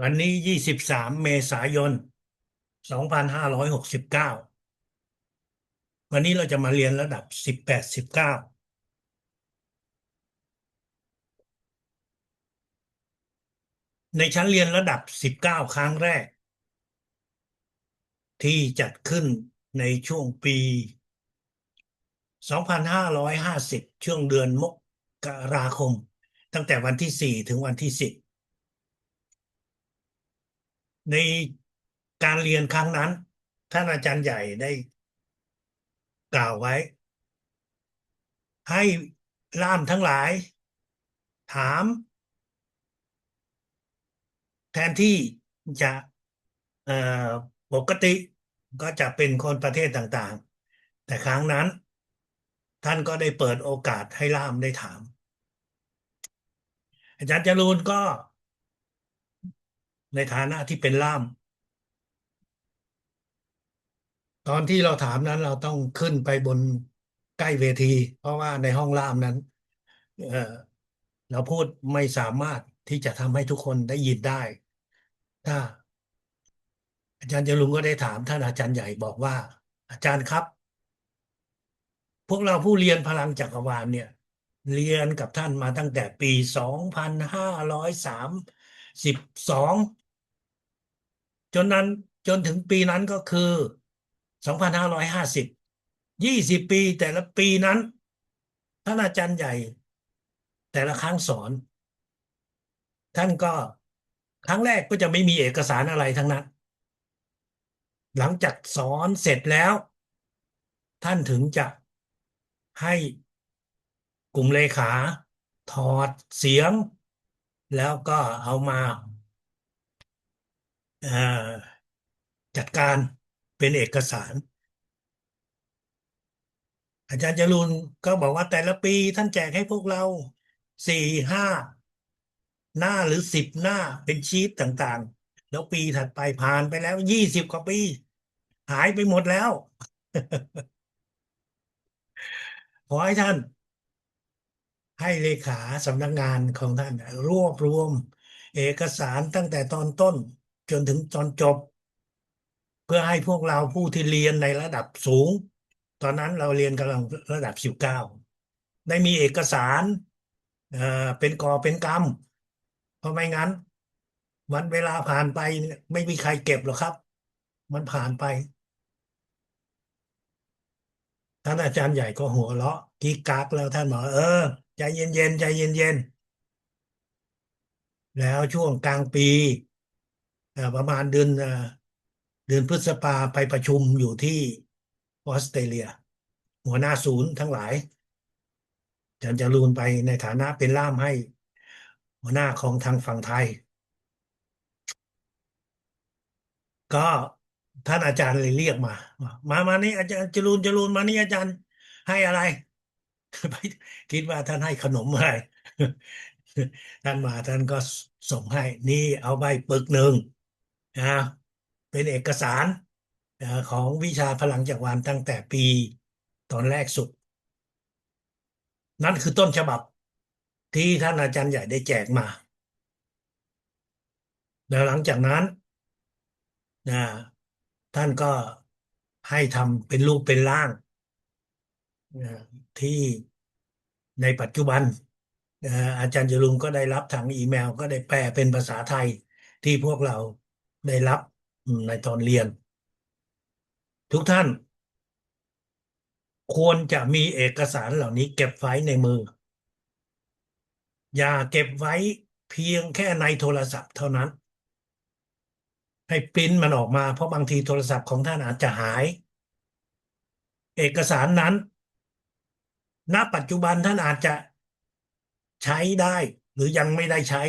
วันนี้23เมษายน2569วันนี้เราจะมาเรียนระดับ18 19ในชั้นเรียนระดับ19ครั้งแรกที่จัดขึ้นในช่วงปี2550ช่วงเดือนมกราคมตั้งแต่วันที่4ถึงวันที่10ในการเรียนครั้งนั้นท่านอาจารย์ใหญ่ได้กล่าวไว้ให้ล่ามทั้งหลายถามแทนที่จะเอ่อปกติก็จะเป็นคนประเทศต่างๆแต่ครั้งนั้นท่านก็ได้เปิดโอกาสให้ล่ามได้ถามอาจารย์จรูนก็ในฐานะที่เป็นล่ามตอนที่เราถามนั้นเราต้องขึ้นไปบนใกล้เวทีเพราะว่าในห้องล่ามนั้นเอ่อเราพูดไม่สามารถที่จะทำให้ทุกคนได้ยินได้ถ้าอาจารย์จรูนก็ได้ถามท่านอาจารย์ใหญ่บอกว่าอาจารย์ครับ พวกเราผู้เรียนพลังจักรวาลเนี่ยเรียนกับท่านมาตั้งแต่ปี2532จนนั้นจนถึงปีนั้นก็คือ255020 ปีแต่ละปีนั้นท่านอาจารย์ใหญ่แต่ละครั้งสอนท่านก็ครั้งแรกก็จะไม่มีเอกสารอะไรทั้งนั้นหลังจากสอนเสร็จแล้วท่านถึงจะให้กลุ่มเลขาถอดเสียงแล้วก็เอามาเอ่อจัดการเป็นเอกสารอาจารย์จรูนก็บอกว่าแต่ละปีท่านแจกให้พวกเราสี่ห้าหน้าหรือ10 หน้าเป็นชีตต่างๆแล้วปีถัดไปผ่านไปแล้ว20 กว่าปีหายไปหมดแล้วขอให้ท่านให้เลขาสำนักงานของท่านรวบรวมเอกสารตั้งแต่ตอนต้นจนถึงตอนจบ เพื่อให้พวกเราผู้ที่เรียนในระดับสูงตอนนั้นเราเรียนกำลังระดับ19ได้มีเอกสารเอ่อเป็นกอบเป็นกำเพราะไม่งั้นวันเวลาผ่านไปเนี่ยไม่มีใครเก็บหรอกครับมันผ่านไปท่านอาจารย์ใหญ่ก็หัวเราะกิ๊กกักแล้วท่านบอกใจเย็นๆใจเย็นๆแล้วช่วงกลางปีประมาณเดือนพฤษภาไปประชุมอยู่ที่ออสเตรเลียหัวหน้าศูนย์ทั้งหลาย อาจารย์จรูนไปในฐานะเป็นล่ามให้หัวหน้าของทางฝั่งไทยก็ท่านอาจารย์เลยเรียกมานี่อาจารย์จรูนมานี่อาจารย์ให้อะไรไปคิดว่าท่านให้ขนมอะไรท่านมาท่านก็ส่งให้นี่เอาใบปึก 1นะเป็นเอกสารของวิชาพลังจักรวาลตั้งแต่ปีตอนแรกสุดนั่นคือต้นฉบับที่ท่านอาจารย์ใหญ่ได้แจกมาแล้วหลังจากนั้น นะท่านก็ให้ทำเป็นรูปเป็นร่างนะที่ในปัจจุบันนะอาจารย์จรุงก็ได้รับทางอีเมลก็ได้แปลเป็นภาษาไทยที่พวกเราได้รับในตอนเรียนทุกท่านควรจะมีเอกสารเหล่านี้เก็บไว้ในมืออย่าเก็บไว้เพียงแค่ในโทรศัพท์เท่านั้นให้ปริ้นมันออกมาเพราะบางทีโทรศัพท์ของท่านอาจจะหายเอกสารนั้น ณปัจจุบันท่านอาจจะใช้ได้หรือยังไม่ได้ใช้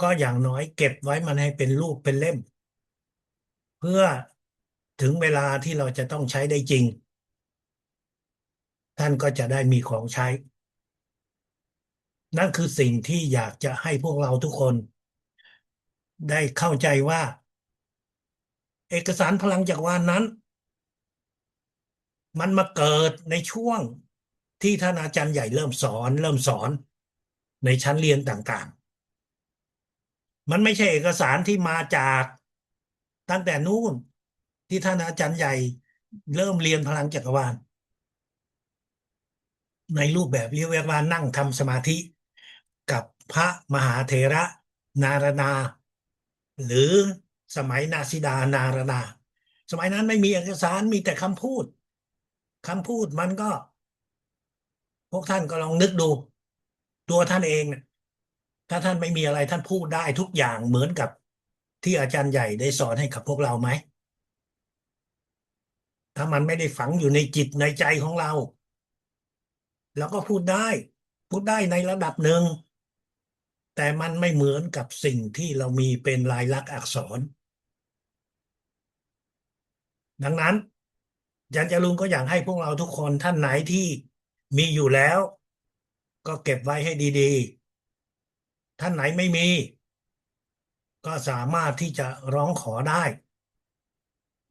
ก็อย่างน้อยเก็บไว้มันให้เป็นรูปเป็นเล่มเพื่อถึงเวลาที่เราจะต้องใช้ได้จริงท่านก็จะได้มีของใช้นั่นคือสิ่งที่อยากจะให้พวกเราทุกคนได้เข้าใจว่าเอกสารพลังจักรวาลนั้นมันมาเกิดในช่วงที่ท่านอาจารย์ใหญ่เริ่มสอนในชั้นเรียนต่าง มันไม่ใช่เอกสารที่มาจากตั้งแต่นู้นที่ท่านอาจารย์ใหญ่เริ่มเรียนพลังจักรวาลในรูปแบบเรียกว่านั่งทำสมาธิกับพระมหาเถระนารณาหรือสมัยนาซิดานารณาสมัยนั้นไม่มีเอกสารมีแต่คำพูดคำพูดมันก็พวกท่านก็ลองนึกดูตัวท่านเองเนี่ยถ้าท่านไม่มีอะไรท่านพูดได้ทุกอย่างเหมือนกับที่อาจารย์ใหญ่ได้สอนให้กับพวกเราไหม ถ้ามันไม่ได้ฝังอยู่ในจิตในใจของเราเราก็พูดได้พูดได้ในระดับหนึ่งแต่มันไม่เหมือนกับสิ่งที่เรามีเป็นลายลักษณ์อักษรดังนั้นอาจารย์จรุงก็อยากให้พวกเราทุกคนท่านไหนที่มีอยู่แล้วก็เก็บไว้ให้ดีๆท่านไหนไม่มีก็สามารถที่จะร้องขอได้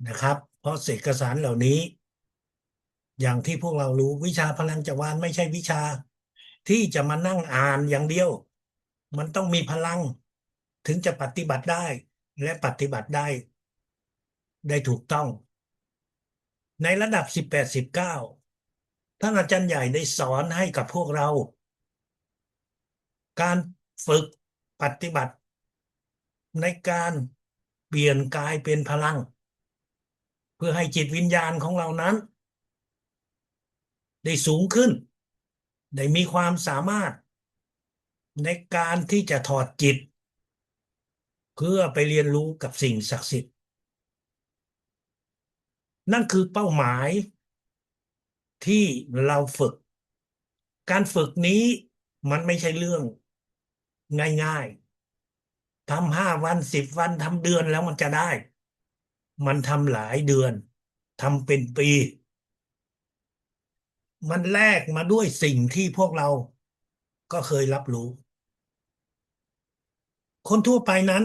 นะครับเพราะเอกสารเหล่านี้อย่างที่พวกเรารู้วิชาพลังจักรวาลไม่ใช่วิชาที่จะมานั่งอ่านอย่างเดียวมันต้องมีพลังถึงจะปฏิบัติได้และปฏิบัติได้ถูกต้องในระดับ18 19ท่านอาจารย์ใหญ่ได้สอนให้กับพวกเราการฝึกปฏิบัติในการเปลี่ยนกายเป็นพลังเพื่อให้จิตวิญญาณของเรานั้นได้สูงขึ้นได้มีความสามารถในการที่จะถอดจิตเพื่อไปเรียนรู้กับสิ่งศักดิ์สิทธิ์นั่นคือเป้าหมายที่เราฝึกการฝึกนี้มันไม่ใช่เรื่องง่ายๆทำ5 วัน10 วันทำเดือนแล้วมันจะได้มันทำหลายเดือนทำเป็นปีมันแลกมาด้วยสิ่งที่พวกเราก็เคยรับรู้คนทั่วไปนั้น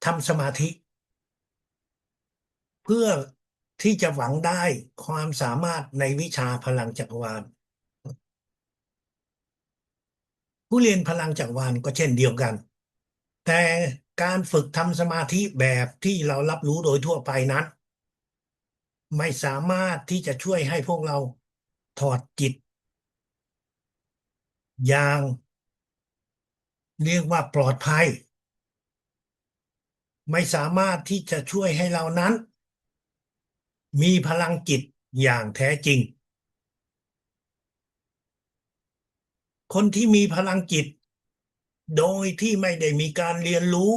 ทำสมาธิเพื่อที่จะหวังได้ความสามารถในวิชาพลังจักรวาล ผู้เรียนพลังจักรวาลก็เช่นเดียวกัน แต่การฝึกทำสมาธิแบบที่เรารับรู้โดยทั่วไปนั้นไม่สามารถที่จะช่วยให้พวกเราถอดจิตอย่างเรียกว่าปลอดภัยไม่สามารถที่จะช่วยให้เรานั้นมีพลังจิตอย่างแท้จริงคนที่มีพลังจิตโดยที่ไม่ได้มีการเรียนรู้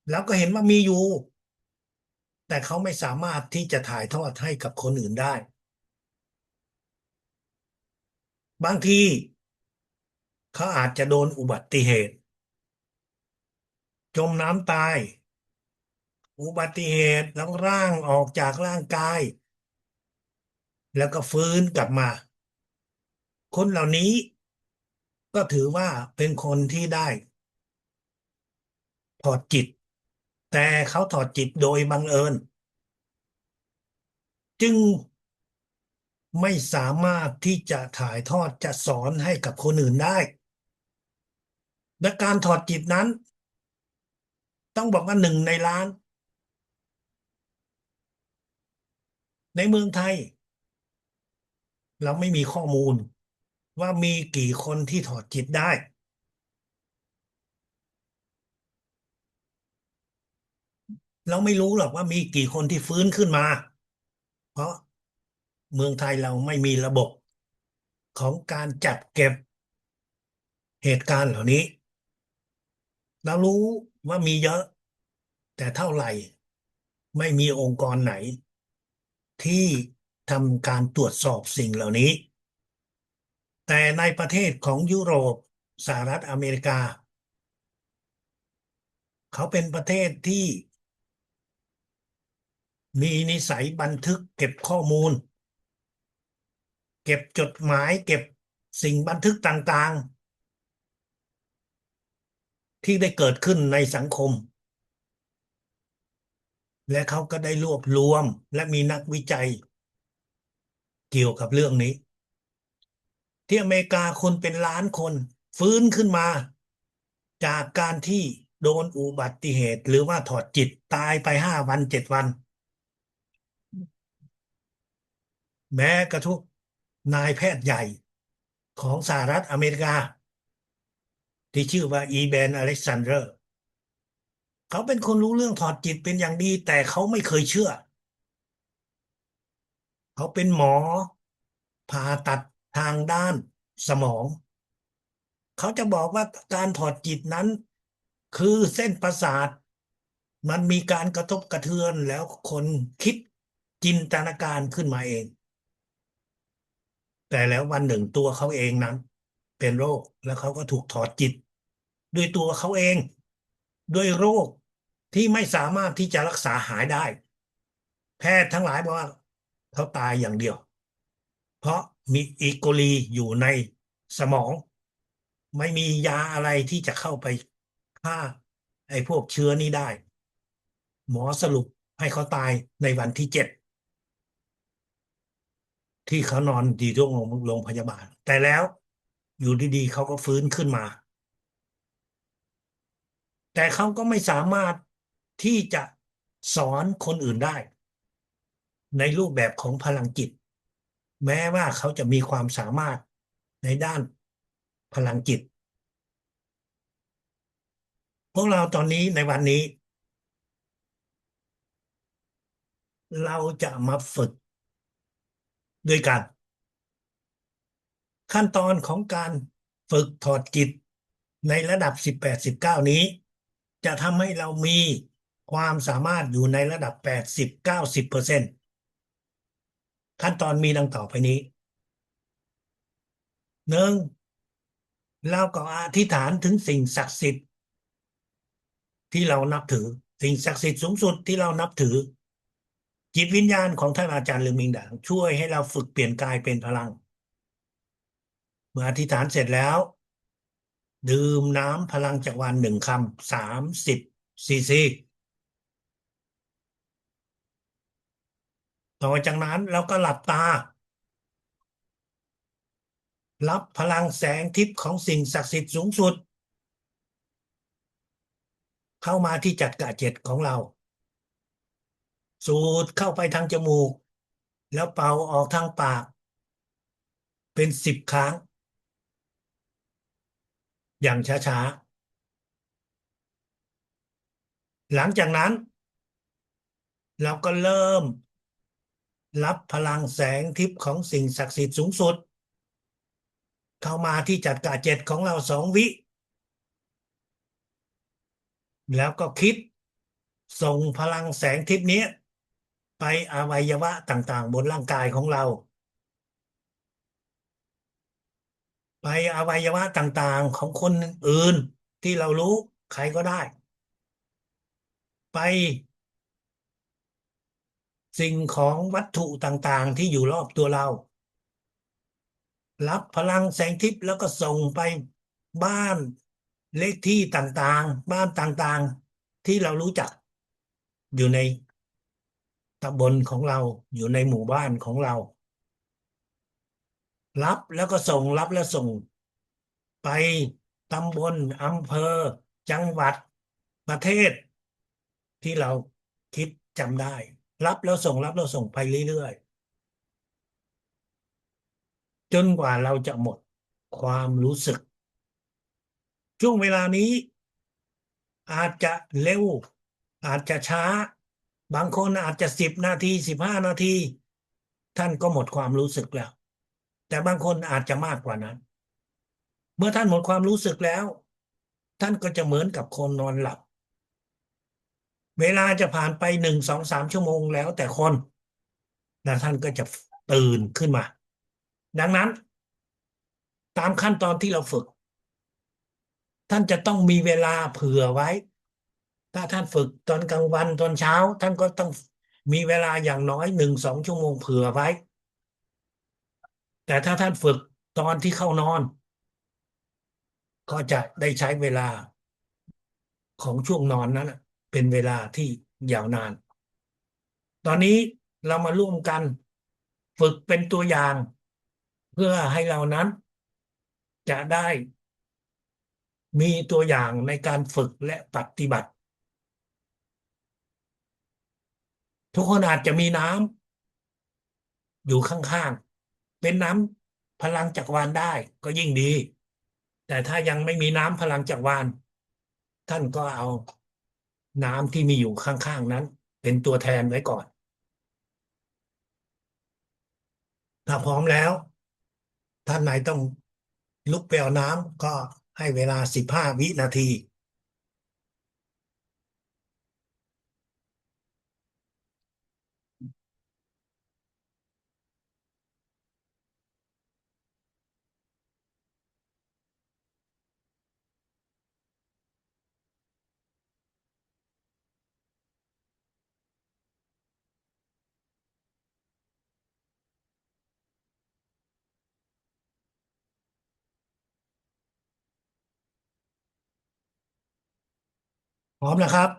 แล้วก็เห็นว่ามีอยู่แต่เขาไม่สามารถที่จะถ่ายทอดให้กับคนอื่นได้บางทีเขาอาจจะโดนอุบัติเหตุจมน้ำตายอุบัติเหตุแล้วร่างออกจากร่างกายแล้วก็ฟื้นกลับมาคนเหล่านี้ก็ถือว่าเป็นคนที่ได้ถอดจิตแต่เขาถอดจิตโดยบังเอิญจึงไม่สามารถที่จะถ่ายทอดจะสอนให้กับคนอื่นได้และการถอดจิตนั้นต้องบอกว่า1 ในล้านในเมืองไทยเราไม่มีข้อมูลว่ามีกี่คนที่ถอดจิตได้เราไม่รู้หรอกว่ามีกี่คนที่ฟื้นขึ้นมาเพราะเมืองไทยเราไม่มีระบบของการจัดเก็บเหตุการณ์เหล่านี้เรารู้ว่ามีเยอะแต่เท่าไหร่ไม่มีองค์กรไหนที่ทำการตรวจสอบสิ่งเหล่านี้แต่ในประเทศของยุโรปสหรัฐอเมริกาเขาเป็นประเทศที่มีนิสัยบันทึกเก็บข้อมูลเก็บจดหมายเก็บสิ่งบันทึกต่างๆที่ได้เกิดขึ้นในสังคมและเขาก็ได้รวบรวมและมีนักวิจัยเกี่ยวกับเรื่องนี้ ที่อเมริกาคนเป็นล้านคนฟื้นขึ้นมาจากการที่โดนอุบัติเหตุหรือว่าถอดจิตตายไป5 วัน7 วันแม้กระทั่งนายแพทย์ใหญ่ของสหรัฐอเมริกาที่ชื่อว่าอีแบนอเล็กซานเดอร์เขาเป็นคนรู้เรื่องถอดจิตเป็นอย่างดีแต่เขาไม่เคยเชื่อเขาเป็นหมอผ่าตัดทางด้านสมอง เขาจะบอกว่าการถอดจิตนั้นคือเส้นประสาทมันมีการกระทบกระเทือนแล้วคนคิดจินตนาการขึ้นมาเองแต่แล้ววันหนึ่งตัวเขาเองนั้นเป็นโรคแล้วเขาก็ถูกถอดจิตด้วยตัวเขาเองด้วยโรคที่ไม่สามารถที่จะรักษาหายได้แพทย์ทั้งหลายบอกว่าเขาตายอย่างเดียวเพราะมีอีโคลีอยู่ในสมองไม่มียาอะไรที่จะเข้าไปฆ่าไอ้พวกเชื้อนี้ได้หมอสรุปให้เขาตายในวันที่7ที่เขานอนดีที่โรงพยาบาลแต่แล้วอยู่ดีๆเขาก็ฟื้นขึ้นมาแต่เขาก็ไม่สามารถที่จะสอนคนอื่นได้ในรูปแบบของพลังจิตแม้ว่าเขาจะมีความสามารถในด้านพลังจิตพวกเราตอนนี้ในวันนี้เราจะมาฝึกด้วยกัน ขั้นตอนของการฝึกถอดจิตในระดับ18 19นี้จะทำให้เรามีความสามารถอยู่ในระดับ80 90%ขั้นตอนมีดังต่อไปนี้หนึ่งเราก็อธิษฐานถึงสิ่งศักดิ์สิทธิ์ที่เรานับถือสิ่งศักดิ์สิทธิ์สูงสุดที่เรานับถือจิตวิญญาณของท่านอาจารย์ลือมิงด่างช่วยให้เราฝึกเปลี่ยนกายเป็นพลังเมื่ออธิษฐานเสร็จแล้วดื่มน้ำพลังจักรวาล1 คำ30 ซีซี ต่อจากนั้นเราก็หลับตารับพลังแสงทิพย์ของสิ่งศักดิ์สิทธิ์สูงสุดเข้ามาที่จักระเจ็ดของเราสูดเข้าไปทางจมูกแล้วเป่าออกทางปากเป็น10 ครั้งอย่างช้าๆหลังจากนั้นเราก็เริ่มรับพลังแสงทิพย์ของสิ่งศักดิ์สิทธิ์สูงสุดเข้ามาที่จักระเจ็ดของเรา2 วิแล้วก็คิดส่งพลังแสงทิพย์นี้ไปอวัยวะต่างๆบนร่างกายของเรา ไปอวัยวะต่างๆของคนอื่นที่เรารู้ใครก็ได้ไปสิ่งของวัตถุต่างๆที่อยู่รอบตัวเรารับพลังแสงทิพย์แล้วก็ส่งไปบ้านเลขที่ต่างๆบ้านต่างๆที่เรารู้จักอยู่ในตำบลของเราอยู่ในหมู่บ้านของเรารับแล้วก็ส่งรับแล้วส่งไปตำบลอำเภอจังหวัดประเทศ ที่เราคิดจำได้รับแล้วส่งรับแล้วส่งไปเรื่อยๆจนกว่าเราจะหมดความรู้สึกช่วงเวลานี้อาจจะเร็วอาจจะช้าบางคนอาจจะ10 นาที15 นาทีท่านก็หมดความรู้สึกแล้วแต่บางคนอาจจะมากกว่านั้นเมื่อท่านหมดความรู้สึกแล้วท่านก็จะเหมือนกับคนนอนหลับเวลาจะผ่านไป1 2 3 ชั่วโมงแล้วแต่คนแล้วท่านก็จะตื่นขึ้นมาดังนั้น ตามขั้นตอนที่เราฝึกท่านจะต้องมีเวลาเผื่อไว้ถ้าท่านฝึกตอนกลางวันตอนเช้าท่านก็ต้องมีเวลาอย่างน้อย1 2 ชั่วโมงเผื่อไว้แต่ถ้าท่านฝึกตอนที่เข้านอนก็จะได้ใช้เวลาของช่วงนอนนั้นเป็นเวลาที่ยาวนานตอนนี้เรามาร่วมกันฝึกเป็นตัวอย่างเพื่อให้เรานั้น จะได้มีตัวอย่างในการฝึกและปฏิบัติทุกคนอาจจะมีน้ำอยู่ข้างๆเป็นน้ำพลังจักรวาลได้ก็ยิ่งดีแต่ถ้ายังไม่มีน้ำพลังจักรวาลท่านก็เอาน้ำที่มีอยู่ข้างๆนั้นเป็นตัวแทนไว้ก่อนถ้าพร้อมแล้วท่านไหนต้องลุกไปเอาน้ำก็ให้เวลา15 วินาทีพร้อมนะครับ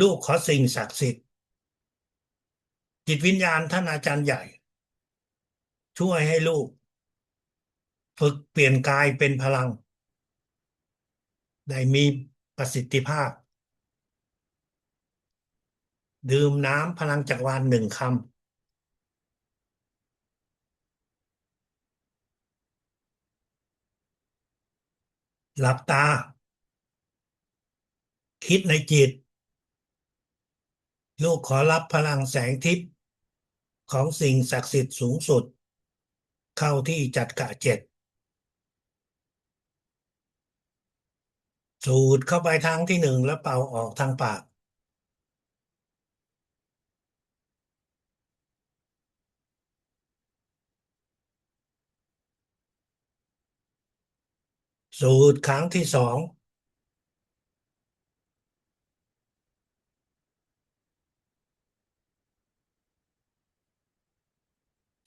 ลูกขอสิ่งศักดิ์สิทธิ์จิตวิญญาณท่านอาจารย์ใหญ่ช่วยให้ลูกฝึกเปลี่ยนกายเป็นพลังได้มีประสิทธิภาพดื่มน้ำพลังจักรวาล1 คำหลับตาคิดในจิตลูกขอรับพลังแสงทิพย์ของสิ่งศักดิ์สิทธิ์สูงสุดเข้าที่จัดกะ7สูดเข้าไปทางที่1แล้วเป่าออกทางปากสูดครั้งที่2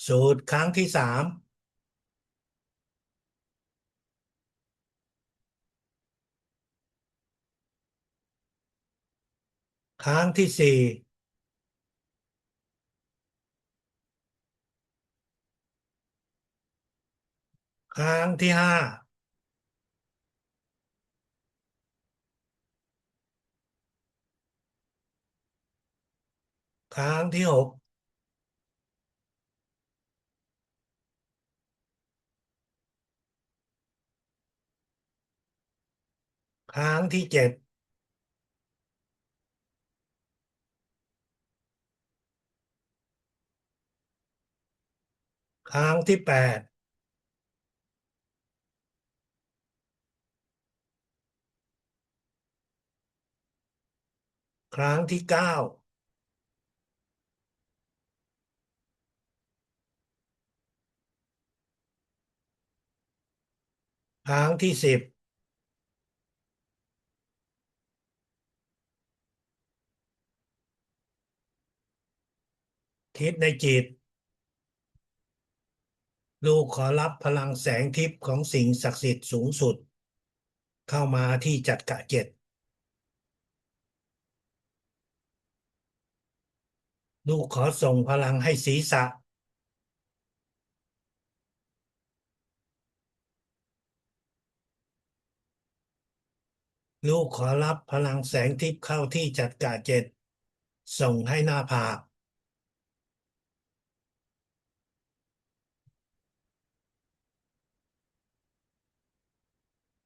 สูดครั้งที่3ครั้งที่4ครั้งที่5ครั้งที่6ครั้งที่7ครั้งที่8ครั้งที่9ครั้งที่10คิดในจิตลูกขอรับพลังแสงทิพย์ของสิ่งศักดิ์สิทธิ์สูงสุดเข้ามาที่จัดกะ7ลูกขอส่งพลังให้ศีรษะลูกขอรับพลังแสงทิพย์เข้าที่จัดกะ7ส่งให้หน้าผาก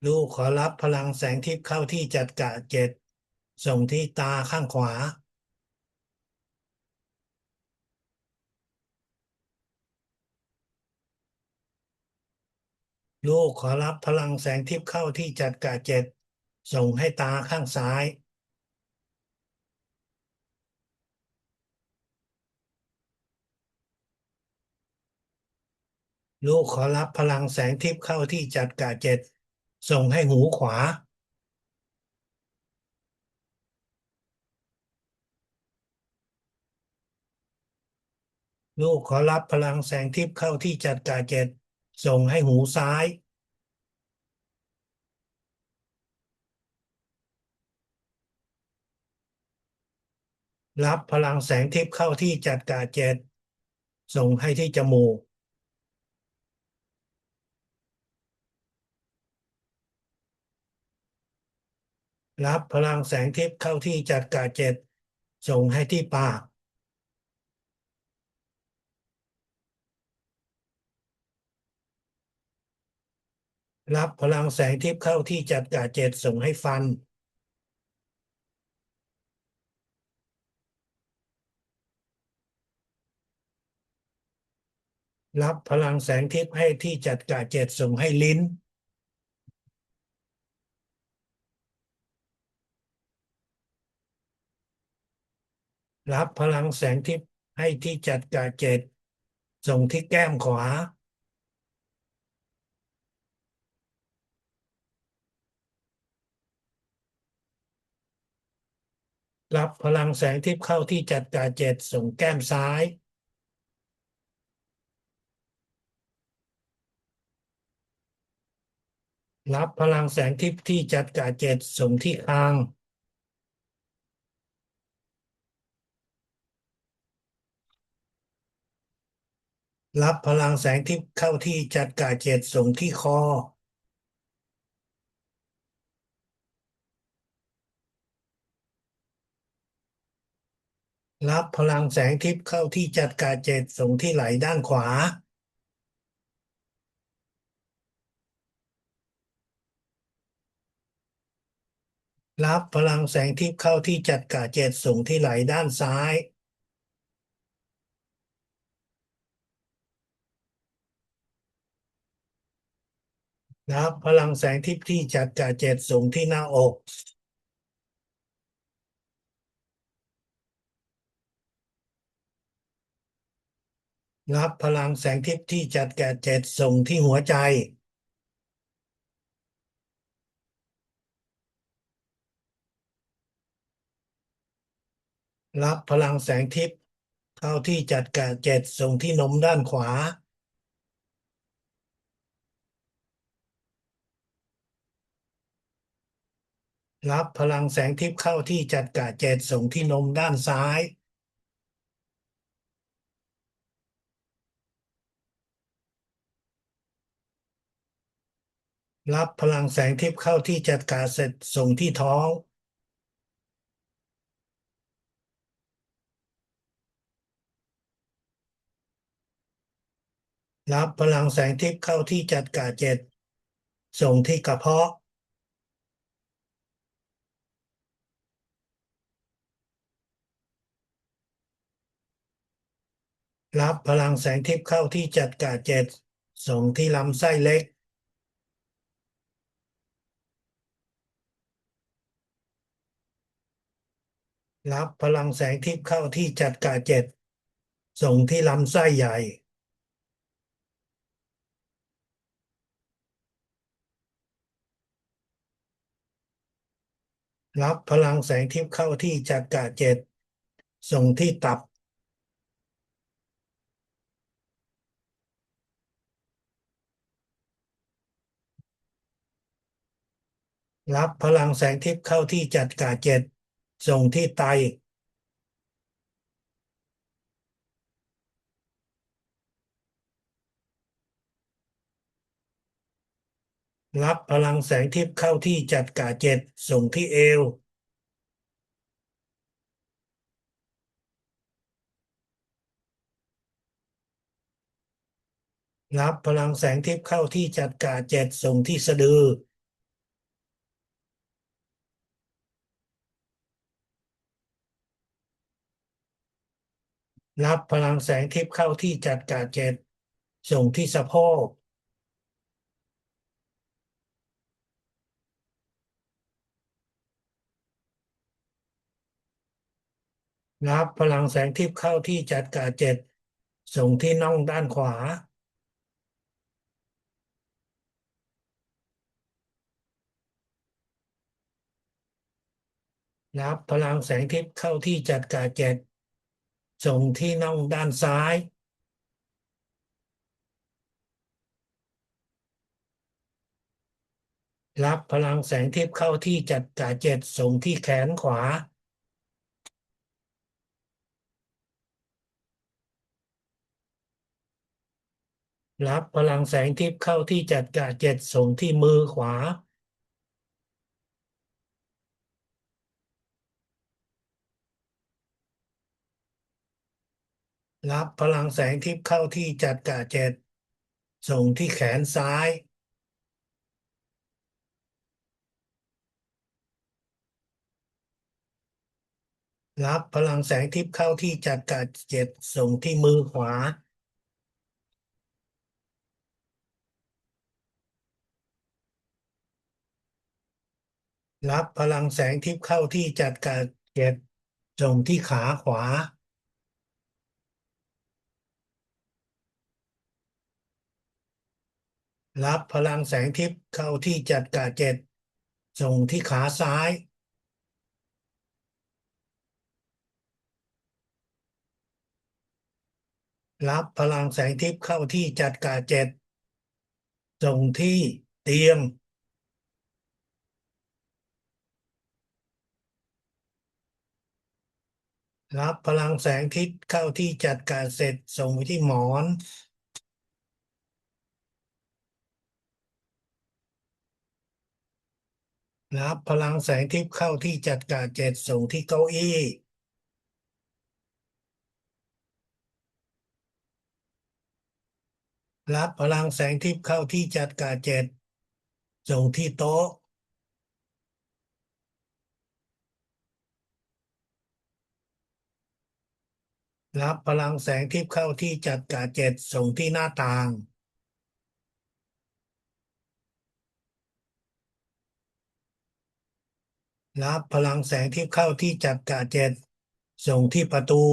ลูกขอรับพลังแสงทิพย์เข้าที่จัดกะ7ส่งที่ตาข้างขวาลูกขอรับพลังแสงทิพย์เข้าที่จัดกะ7ส่งให้ตาข้างซ้ายลูกขอรับพลังแสงทิพย์เข้าที่จัดกะ7ส่งให้หูขวาลูกขอรับพลังแสงทิพย์เข้าที่จัดกะ7ส่งให้หูซ้ายรับพลังแสงทิพย์เข้าที่จัดกะ7 ส่งให้ที่จมูกรับพลังแสงทิพย์เข้าที่จักระเจ็ดส่งให้ที่ปากรับพลังแสงทิพย์เข้าที่จักระเจ็ดส่งให้ฟันรับพลังแสงทิพย์ให้ที่จักระเจ็ดส่งให้ลิ้นรับพลังแสงทิพย์ให้ที่จักระเจ็ดส่งที่แก้มขวารับพลังแสงทิพย์เข้าที่จักระเจ็ดส่งแก้มซ้ายรับพลังแสงทิพย์ที่จักระเจ็ดส่งที่คางรับพลังแสงทิพย์เข้าที่จักระเจ็ดส่งที่คอรับพลังแสงทิพย์เข้าที่จักระเจ็ดส่งที่ไหล่ด้านขวารับพลังแสงทิพย์เข้าที่จักระเจ็ดส่งที่ไหล่ด้านซ้ายรับพลังแสงทิพย์ที่จักระเจ็ดส่งที่หน้าอกรับพลังแสงทิพย์ที่จักระเจ็ดส่งที่หัวใจรับพลังแสงทิพย์เข้าที่จักระเจ็ดส่งที่นมด้านขวารับพลังแสงทิพย์เข้าที่จักระเจ็ดส่งที่นมด้านซ้ายรับพลังแสงทิพย์เข้าที่จักระเจ็ดส่งที่ท้องรับพลังแสงทิพย์เข้าที่จักระเจ็ดส่งที่กระเพาะรับพลังแสงทิพย์เข้าที่จักระเจ็ดส่งที่ลำไส้เล็กรับพลังแสงทิพย์เข้าที่จักระเจ็ดส่งที่ลำไส้ใหญ่รับพลังแสงทิพย์เข้าที่จักระเจ็ดส่งที่ตับรับพลังแสงทิพย์เข้าที่จักระเจ็ดส่งที่ไตรับพลังแสงทิพย์เข้าที่จักระเจ็ดส่งที่เอวรับพลังแสงทิพย์เข้าที่จักระเจ็ดส่งที่สะดือรับพลังแสงทิพย์เข้าที่จักระเจ็ดส่งที่สะโพกรับพลังแสงทิพย์เข้าที่จักระเจ็ดส่งที่น่องด้านขวารับพลังแสงทิพย์เข้าที่จักระเจ็ดส่งที่น่องด้านซ้ายรับพลังแสงทิพย์เข้าที่จักระเจ็ดส่งที่แขนขวา รับพลังแสงทิพย์เข้าที่จักระเจ็ดส่งที่มือขวารับพลังแสงทิพย์เข้าที่จักระเจ็ดส่งที่แขนซ้ายรับพลังแสงทิพย์เข้าที่จักระเจ็ดส่งที่มือขวารับพลังแสงทิพย์เข้าที่จักระเจ็ดส่งที่ขาขวารับพลังแสงทิพย์เข้าที่จักระเจ็ดส่งที่ขาซ้ายรับพลังแสงทิพย์เข้าที่จักระเจ็ดส่งที่เตียงรับพลังแสงทิพย์เข้าที่จักระเสร็จส่งไปที่หมอนรับพลังแสงทิพย์เข้าที่จักระเจ็ดส่งที่เก้าอี้รับพลังแสงทิพย์เข้าที่จักระเจ็ดส่งที่โต๊ะรับพลังแสงทิพย์เข้าที่จักระเจ็ดส่งที่หน้าต่างรับพลังแสงทิพย์เข้าที่จักระเจ็ดส่งที่ประตู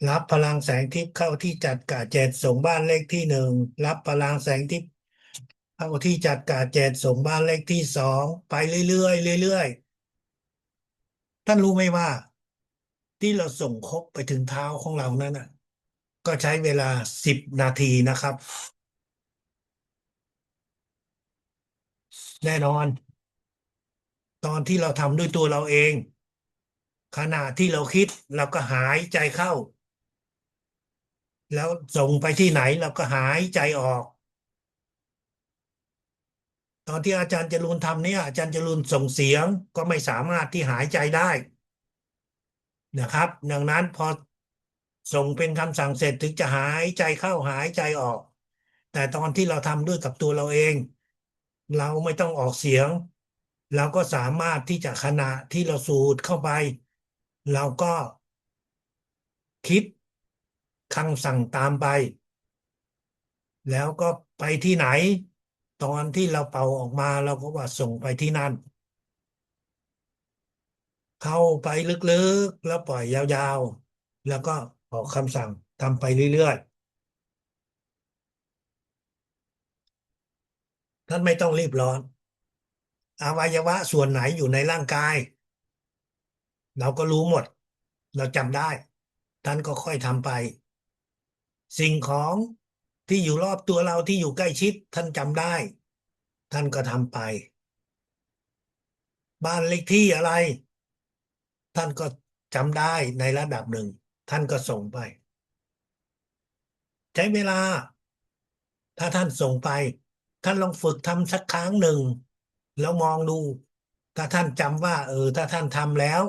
รับพลังแสงทิพย์เข้าที่จักระเจ็ดส่งบ้านเลขที่หนึ่งรับพลังแสงทิพย์เข้าที่จักระเจ็ดส่งบ้านเลขที่สองไปเรื่อยๆเรื่อยๆท่านรู้ไหมว่าที่เราส่งครบไปถึงเท้าของเรานั้นน่ะก็ใช้เวลา10 นาทีนะครับแน่นอนตอนที่เราทำด้วยตัวเราเองขณะที่เราคิดเราก็หายใจเข้าแล้วส่งไปที่ไหนเราก็หายใจออกตอนที่อาจารย์จรูนทำเนี่ยอาจารย์จรูนส่งเสียงก็ไม่สามารถที่หายใจได้นะครับดังนั้นพอส่งเป็นคำสั่งเสร็จถึงจะหายใจเข้าหายใจออกแต่ตอนที่เราทำด้วยกับตัวเราเองเราไม่ต้องออกเสียงเราก็สามารถที่จะขณะที่เราสูดเข้าไปเราก็คิดคำสั่งตามไปแล้วก็ไปที่ไหนตอนที่เราเป่าออกมาเราก็ว่าส่งไปที่นั่นเข้าไปลึกๆแล้วปล่อยยาวๆแล้วก็ออกคำสั่งทำไปเรื่อยๆท่านไม่ต้องรีบร้อนอวัยวะส่วนไหนอยู่ในร่างกายเราก็รู้หมดเราจำได้ท่านก็ค่อยทำไปสิ่งของที่อยู่รอบตัวเราที่อยู่ใกล้ชิดท่านจำได้ท่านก็ทำไปบ้านเลขที่อะไรท่านก็จำได้ในระดับหนึ่งท่านก็ส่งไปใช้เวลาถ้าท่านส่งไปท่านลองฝึกทำสักครั้งหนึ่งแล้วมองดูถ้าท่านจำว่าถ้าท่านทำแล้ว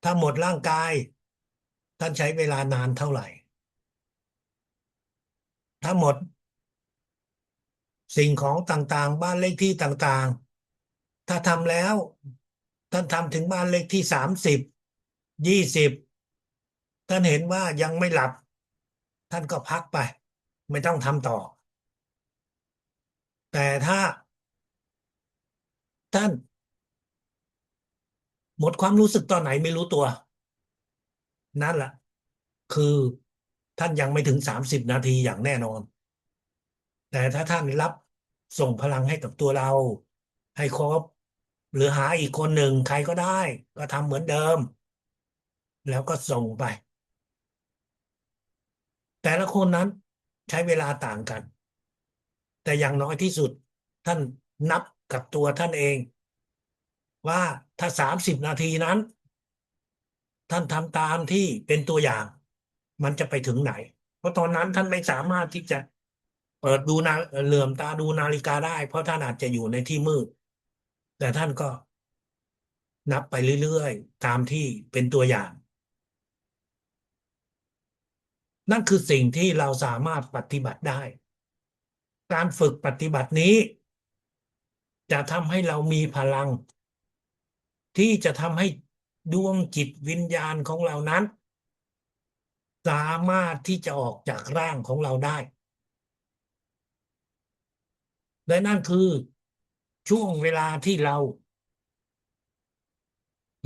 ถ้าหมดร่างกายท่านใช้เวลานานเท่าไหร่ถ้าหมดสิ่งของต่างๆบ้านเลขที่ต่างๆถ้าทำแล้วท่านทำถึงบ้านเลขที่30 20ท่านเห็นว่ายังไม่หลับท่านก็พักไปไม่ต้องทำต่อแต่ถ้าท่านหมดความรู้สึกตอนไหนไม่รู้ตัวนั่นแหละคือท่านยังไม่ถึง30 นาทีอย่างแน่นอนแต่ถ้าท่านรับส่งพลังให้กับตัวเราให้ครบหรือหาอีกคนหนึ่งใครก็ได้ก็ทำเหมือนเดิมแล้วก็ส่งไปแต่ละคนนั้นใช้เวลาต่างกันแต่อย่างน้อยที่สุดท่านนับกับตัวท่านเองว่าถ้า30 นาทีนั้น ท่านทำตามที่เป็นตัวอย่างมันจะไปถึงไหนเพราะตอนนั้นท่านไม่สามารถที่จะเปิดดูนาเหลื่อมตาดูนาฬิกาได้เพราะท่านอาจจะอยู่ในที่มืดแต่ท่านก็นับไปเรื่อยๆตามที่เป็นตัวอย่างนั่นคือสิ่งที่เราสามารถปฏิบัติได้การฝึกปฏิบัตินี้จะทำให้เรามีพลังที่จะทำให้ดวงจิตวิญญาณของเรานั้นสามารถที่จะออกจากร่างของเราได้และนั่นคือช่วงเวลาที่เรา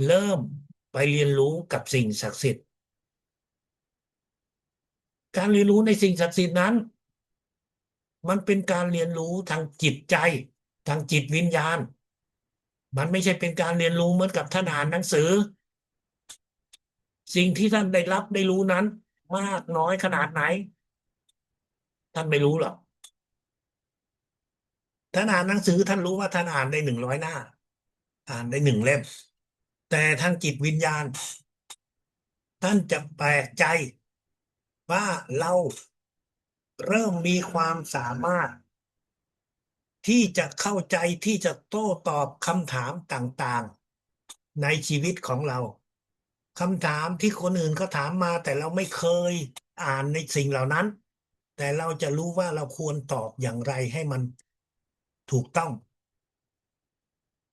เริ่มไปเรียนรู้กับสิ่งศักดิ์สิทธิ์การเรียนรู้ในสิ่งศักดิ์สิทธิ์นั้นมันเป็นการเรียนรู้ทางจิตใจทางจิตวิญญาณมันไม่ใช่เป็นการเรียนรู้เหมือนกับท่านอ่านหนังสือสิ่งที่ท่านได้รับได้รู้นั้นมากน้อยขนาดไหนท่านไม่รู้หรอกท่านอ่านหนังสือท่านรู้ว่าท่านอ่านได้100 หน้าอ่านได้1 เล่มแต่ทางจิตวิญญาณท่านจะแปลกใจว่าเราเริ่มมีความสามารถที่จะเข้าใจที่จะโต้ตอบคำถามต่างๆในชีวิตของเราคำถามที่คนอื่นเขาถามมาแต่เราไม่เคยอ่านในสิ่งเหล่านั้นแต่เราจะรู้ว่าเราควรตอบอย่างไรให้มันถูกต้อง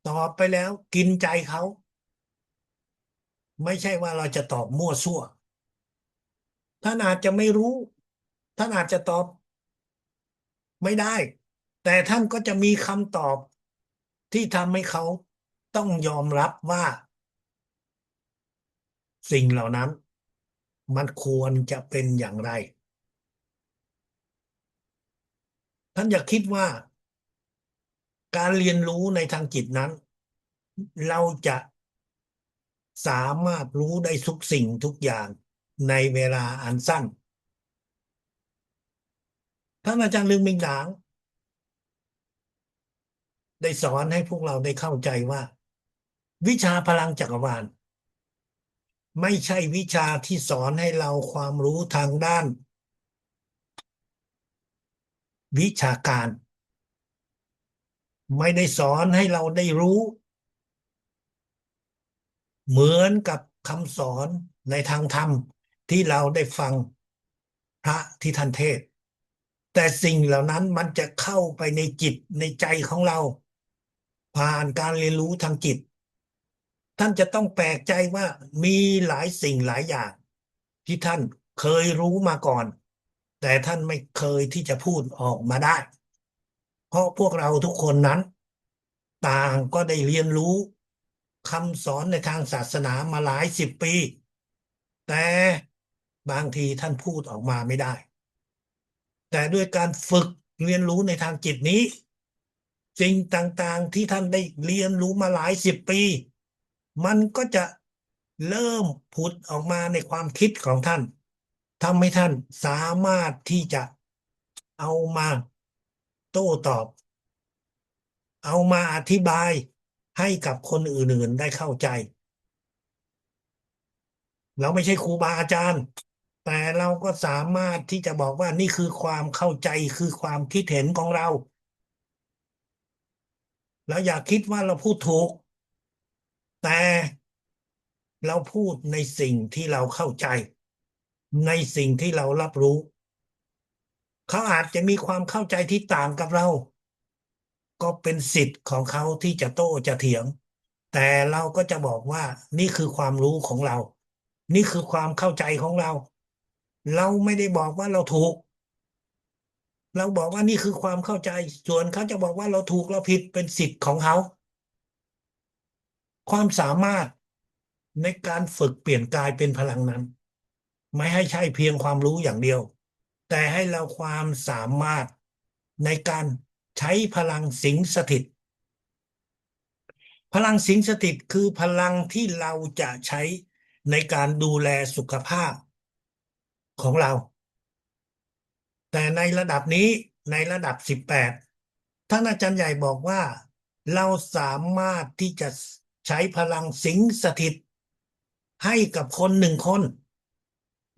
ตอบไปแล้วกินใจเขาไม่ใช่ว่าเราจะตอบมั่วซั่วท่านอาจจะไม่รู้ท่านอาจจะตอบไม่ได้แต่ท่านก็จะมีคำตอบที่ทำให้เขาต้องยอมรับว่าสิ่งเหล่านั้นมันควรจะเป็นอย่างไรท่านอย่าคิดว่าการเรียนรู้ในทางจิตนั้นเราจะสามารถรู้ได้ทุกสิ่งทุกอย่างในเวลาอันสั้นท่านอาจารย์ลึงมิงหลางได้สอนให้พวกเราได้เข้าใจว่าวิชาพลังจักรวาลไม่ใช่วิชาที่สอนให้เราความรู้ทางด้านวิชาการไม่ได้สอนให้เราได้รู้เหมือนกับคำสอนในทางธรรมที่เราได้ฟังพระที่ท่านเทศน์แต่สิ่งเหล่านั้นมันจะเข้าไปในจิตในใจของเราผ่านการเรียนรู้ทางจิตท่านจะต้องแปลกใจว่ามีหลายสิ่งหลายอย่างที่ท่านเคยรู้มาก่อนแต่ท่านไม่เคยที่จะพูดออกมาได้เพราะพวกเราทุกคนนั้นต่างก็ได้เรียนรู้คำสอนในทางศาสนามาหลายสิบปีแต่บางทีท่านพูดออกมาไม่ได้แต่ด้วยการฝึกเรียนรู้ในทางจิตนี้สิ่งต่างๆที่ท่านได้เรียนรู้มาหลายสิบปีมันก็จะเริ่มผุดออกมาในความคิดของท่านทำให้ท่านสามารถที่จะเอามาโต้ตอบเอามาอธิบายให้กับคนอื่นๆได้เข้าใจเราไม่ใช่ครูบาอาจารย์แต่เราก็สามารถที่จะบอกว่านี่คือความเข้าใจคือความคิดเห็นของเราเราอย่าคิดว่าเราพูดถูกแต่เราพูดในสิ่งที่เราเข้าใจในสิ่งที่เรารับรู้เขาอาจจะมีความเข้าใจที่ต่างกับเราก็เป็นสิทธิ์ของเขาที่จะโต้จะเถียงแต่เราก็จะบอกว่านี่คือความรู้ของเรานี่คือความเข้าใจของเราเราไม่ได้บอกว่าเราถูกเราบอกว่านี่คือความเข้าใจส่วนเขาจะบอกว่าเราถูกเราผิดเป็นสิทธิ์ของเขาความสามารถในการฝึกเปลี่ยนกายเป็นพลังนั้นไม่ให้ใช่เพียงความรู้อย่างเดียวแต่ให้เราความสามารถในการใช้พลังสิงสถิตพลังสิงสถิตคือพลังที่เราจะใช้ในการดูแลสุขภาพของเราแต่ในระดับนี้ในระดับ18ท่านอาจารย์ใหญ่บอกว่าเราสามารถที่จะใช้พลังสิงสถิต ให้กับคนหนึ่งคน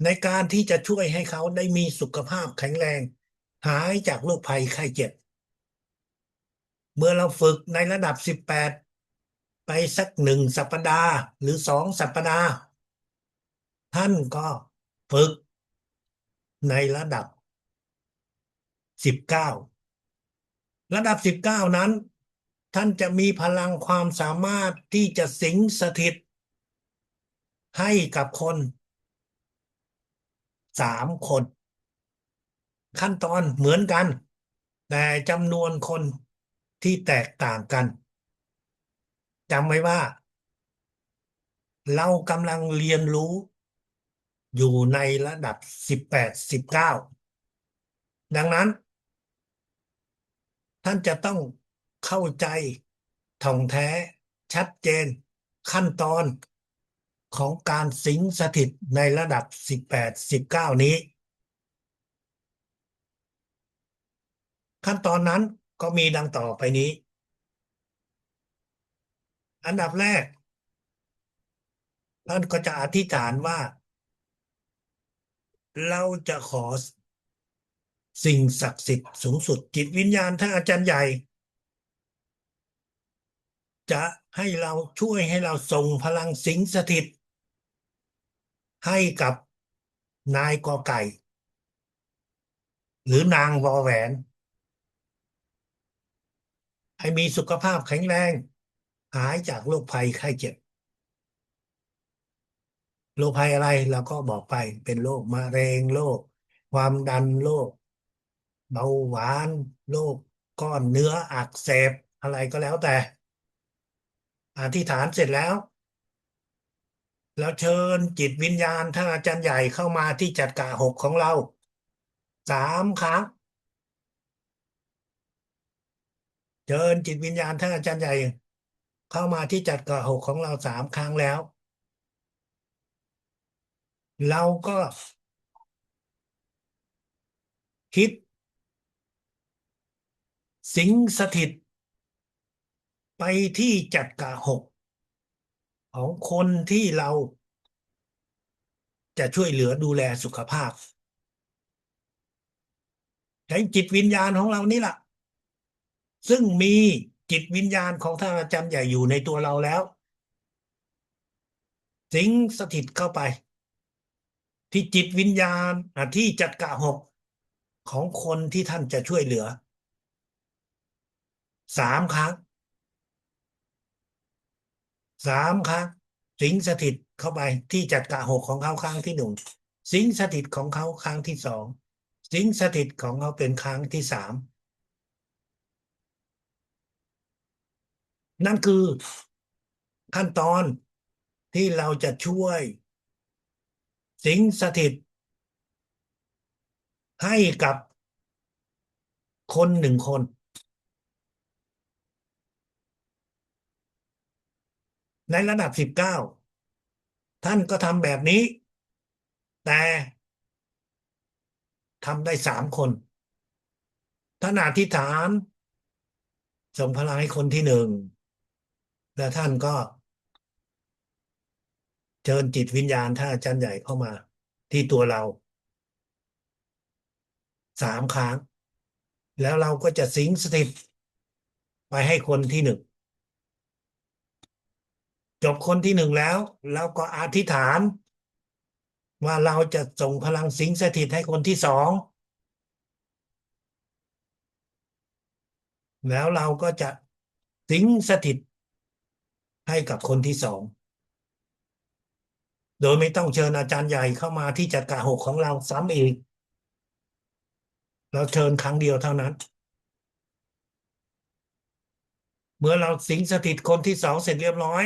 ในการที่จะช่วยให้เขาได้มีสุขภาพแข็งแรงหายจากโรคภัยไข้เจ็บเมื่อเราฝึกในระดับ18ไปสัก1 สัปดาห์หรือ2 สัปดาห์ท่านก็ฝึกในระดับ19ระดับ19นั้นท่านจะมีพลังความสามารถที่จะสิงสถิตให้กับคน3 คนขั้นตอนเหมือนกันแต่จำนวนคนที่แตกต่างกันจำไว้ว่าเรากำลังเรียนรู้อยู่ในระดับ18 19ดังนั้นท่านจะต้องเข้าใจท่องแท้ชัดเจนขั้นตอนของการสิงสถิตในระดับ18 19นี้ขั้นตอนนั้นก็มีดังต่อไปนี้อันดับแรกท่านก็จะอธิษฐานว่าเราจะขอสิ่งศักดิ์สิทธิ์สูงสุดจิตวิญญาณท่านอาจารย์ใหญ่จะให้เราช่วยให้เราส่งพลังสิงสถิตให้กับนายกอไก่หรือนางวอแหวนให้มีสุขภาพแข็งแรงหายจากโรคภัยไข้เจ็บโรคภัยอะไรเราก็บอกไปเป็นโรคมะเร็งโรคความดันโรคเบาหวานโรคก้อนเนื้ออักเสบอะไรก็แล้วแต่อธิษฐานเสร็จแล้วแล้วเชิญจิตวิญญาณท่านอาจารย์ใหญ่เข้ามาที่จัดกะหกของเรา3 ครั้งเชิญจิตวิญญาณท่านอาจารย์ใหญ่เข้ามาที่จัดกะหกของเรา3 ครั้งแล้วเราก็คิดสิงสถิตไปที่จัดกะหกของคนที่เราจะช่วยเหลือดูแลสุขภาพใช้จิตวิญญาณของเรานี่แหละซึ่งมีจิตวิญญาณของท่านอาจารย์ใหญ่อยู่ในตัวเราแล้วสิงสถิตเข้าไปที่จิตวิญญาณที่จัดกะหกของคนที่ท่านจะช่วยเหลือ3 ครั้ง3 ครั้งสิงสถิตเข้าไปที่จัดกะหกของเขาครั้งที่1สิงสถิตของเขาครั้งที่2สิงสถิตของเขาเป็นครั้งที่3นั่นคือขั้นตอนที่เราจะช่วยสิงสถิตให้กับคน1 คนในระดับ19ท่านก็ทำแบบนี้แต่ทำได้3 คนท่านอธิษฐานส่งพลังให้คนที่1และท่านก็เชิญจิตวิญญาณท่านอาจารย์ใหญ่เข้ามาที่ตัวเรา3 ครั้งแล้วเราก็จะสิงสถิตไปให้คนที่1จบคนที่1แล้วเราก็อธิษฐานว่าเราจะส่งพลังสิงสถิตให้คนที่2แล้วเราก็จะสิงสถิตให้กับคนที่2โดยไม่ต้องเชิญอาจารย์ใหญ่เข้ามาที่จัดกะหกของเราซ้ำอีกเราเชิญครั้งเดียวเท่านั้นเมื่อเราสิงสถิตคนที่2เสร็จเรียบร้อย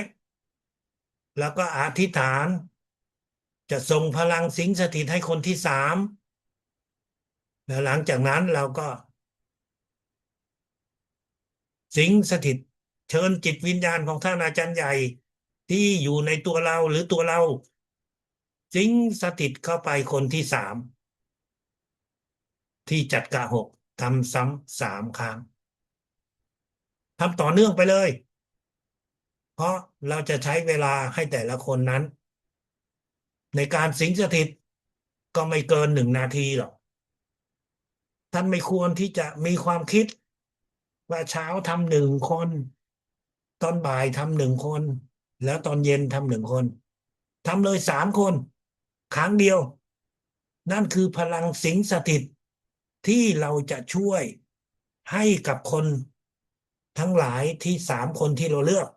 แล้วก็อธิษฐานจะส่งพลังสิงสถิตให้คนที่3แล้วหลังจากนั้นเราก็สิงสถิตเชิญจิตวิญญาณของท่านอาจารย์ใหญ่ที่อยู่ในตัวเราหรือตัวเราสิงสถิตเข้าไปคนที่3ที่จัดกะหกทำซ้ำ3 ครั้งทำต่อเนื่องไปเลยเพราะเราจะใช้เวลาให้แต่ละคนนั้น ในการสิงสถิตก็ไม่เกิน1 นาทีหรอกท่านไม่ควรที่จะมีความคิดว่าเช้าทำ1 คนตอนบ่ายทำ1 คนแล้วตอนเย็นทำ1 คนทำเลย3 คนครั้งเดียวนั่นคือพลังสิงสถิตที่เราจะช่วยให้กับคนทั้งหลายที่3 คนที่เราเลือก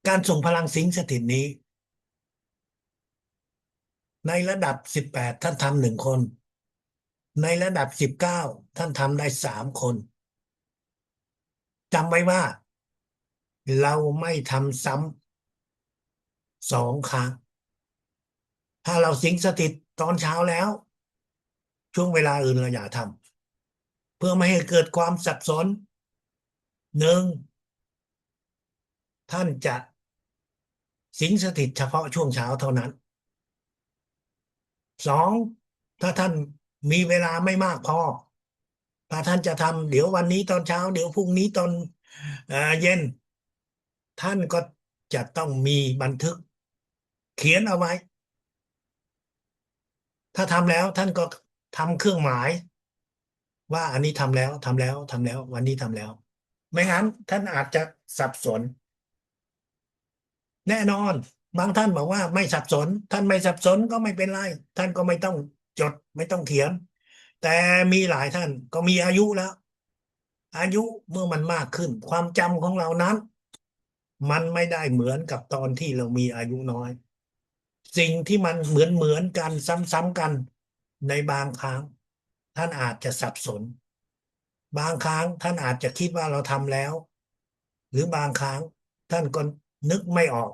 การส่งพลังสิงสถิตนี้ในระดับ18ท่านทำ1 คนในระดับ19ท่านทำได้3 คนจำไว้ว่าเราไม่ทำซ้ำ2 ครั้งถ้าเราสิงสถิตตอนเช้าแล้วช่วงเวลาอื่นเราอย่าทำเพื่อไม่ให้เกิดความสับสน1ท่านจะสิงสถิตเฉพาะช่วงเช้าเท่านั้น2ถ้าท่านมีเวลาไม่มากพอถ้าท่านจะทำเดี๋ยววันนี้ตอนเช้าเดี๋ยวพรุ่งนี้ตอนเย็นท่านก็จะต้องมีบันทึกเขียนเอาไว้ถ้าทำแล้วท่านก็ทำเครื่องหมายว่าอันนี้ทำแล้วทำแล้วทำแล้ววันนี้ทำแล้วไม่งั้นท่านอาจจะสับสนแน่นอนบางท่านบอกว่าไม่สับสนท่านไม่สับสนก็ไม่เป็นไรท่านก็ไม่ต้องจดไม่ต้องเขียนแต่มีหลายท่านก็มีอายุแล้วอายุเมื่อมันมากขึ้นความจำของเรานั้นมันไม่ได้เหมือนกับตอนที่เรามีอายุน้อยสิ่งที่มันเหมือนกันซ้ำๆกันในบางครั้งท่านอาจจะสับสนบางครั้งท่านอาจจะคิดว่าเราทำแล้วหรือบางครั้งท่านก็นึกไม่ออก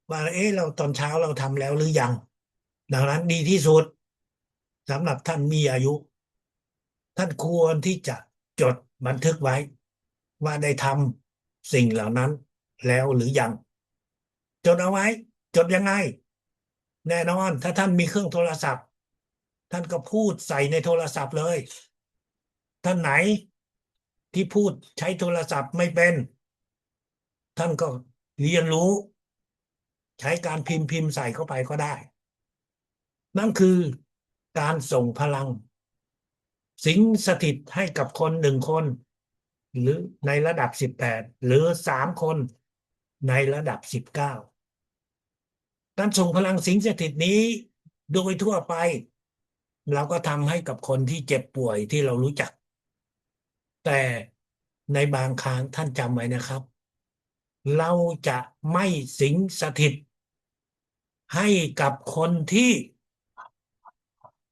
ว่าเอ๊ะเราตอนเช้าเราทำแล้วหรือยังดังนั้นดีที่สุดสำหรับท่านมีอายุท่านควรที่จะจดบันทึกไว้ว่าได้ทำสิ่งเหล่านั้นแล้วหรือยังจดเอาไว้จดยังไงแน่นอนถ้าท่านมีเครื่องโทรศัพท์ท่านก็พูดใส่ในโทรศัพท์เลยท่านไหนที่พูดใช้โทรศัพท์ไม่เป็นท่านก็เรียนรู้ใช้การพิมพ์ใส่เข้าไปก็ได้นั่นคือการส่งพลังสิงสถิตให้กับคน1 คนหรือในระดับ18หรือ3 คนในระดับ19การส่งพลังสิงสถิตนี้โดยทั่วไปเราก็ทำให้กับคนที่เจ็บป่วยที่เรารู้จักแต่ในบางครั้งท่านจำไว้นะครับเราจะไม่สิงสถิตให้กับคนที่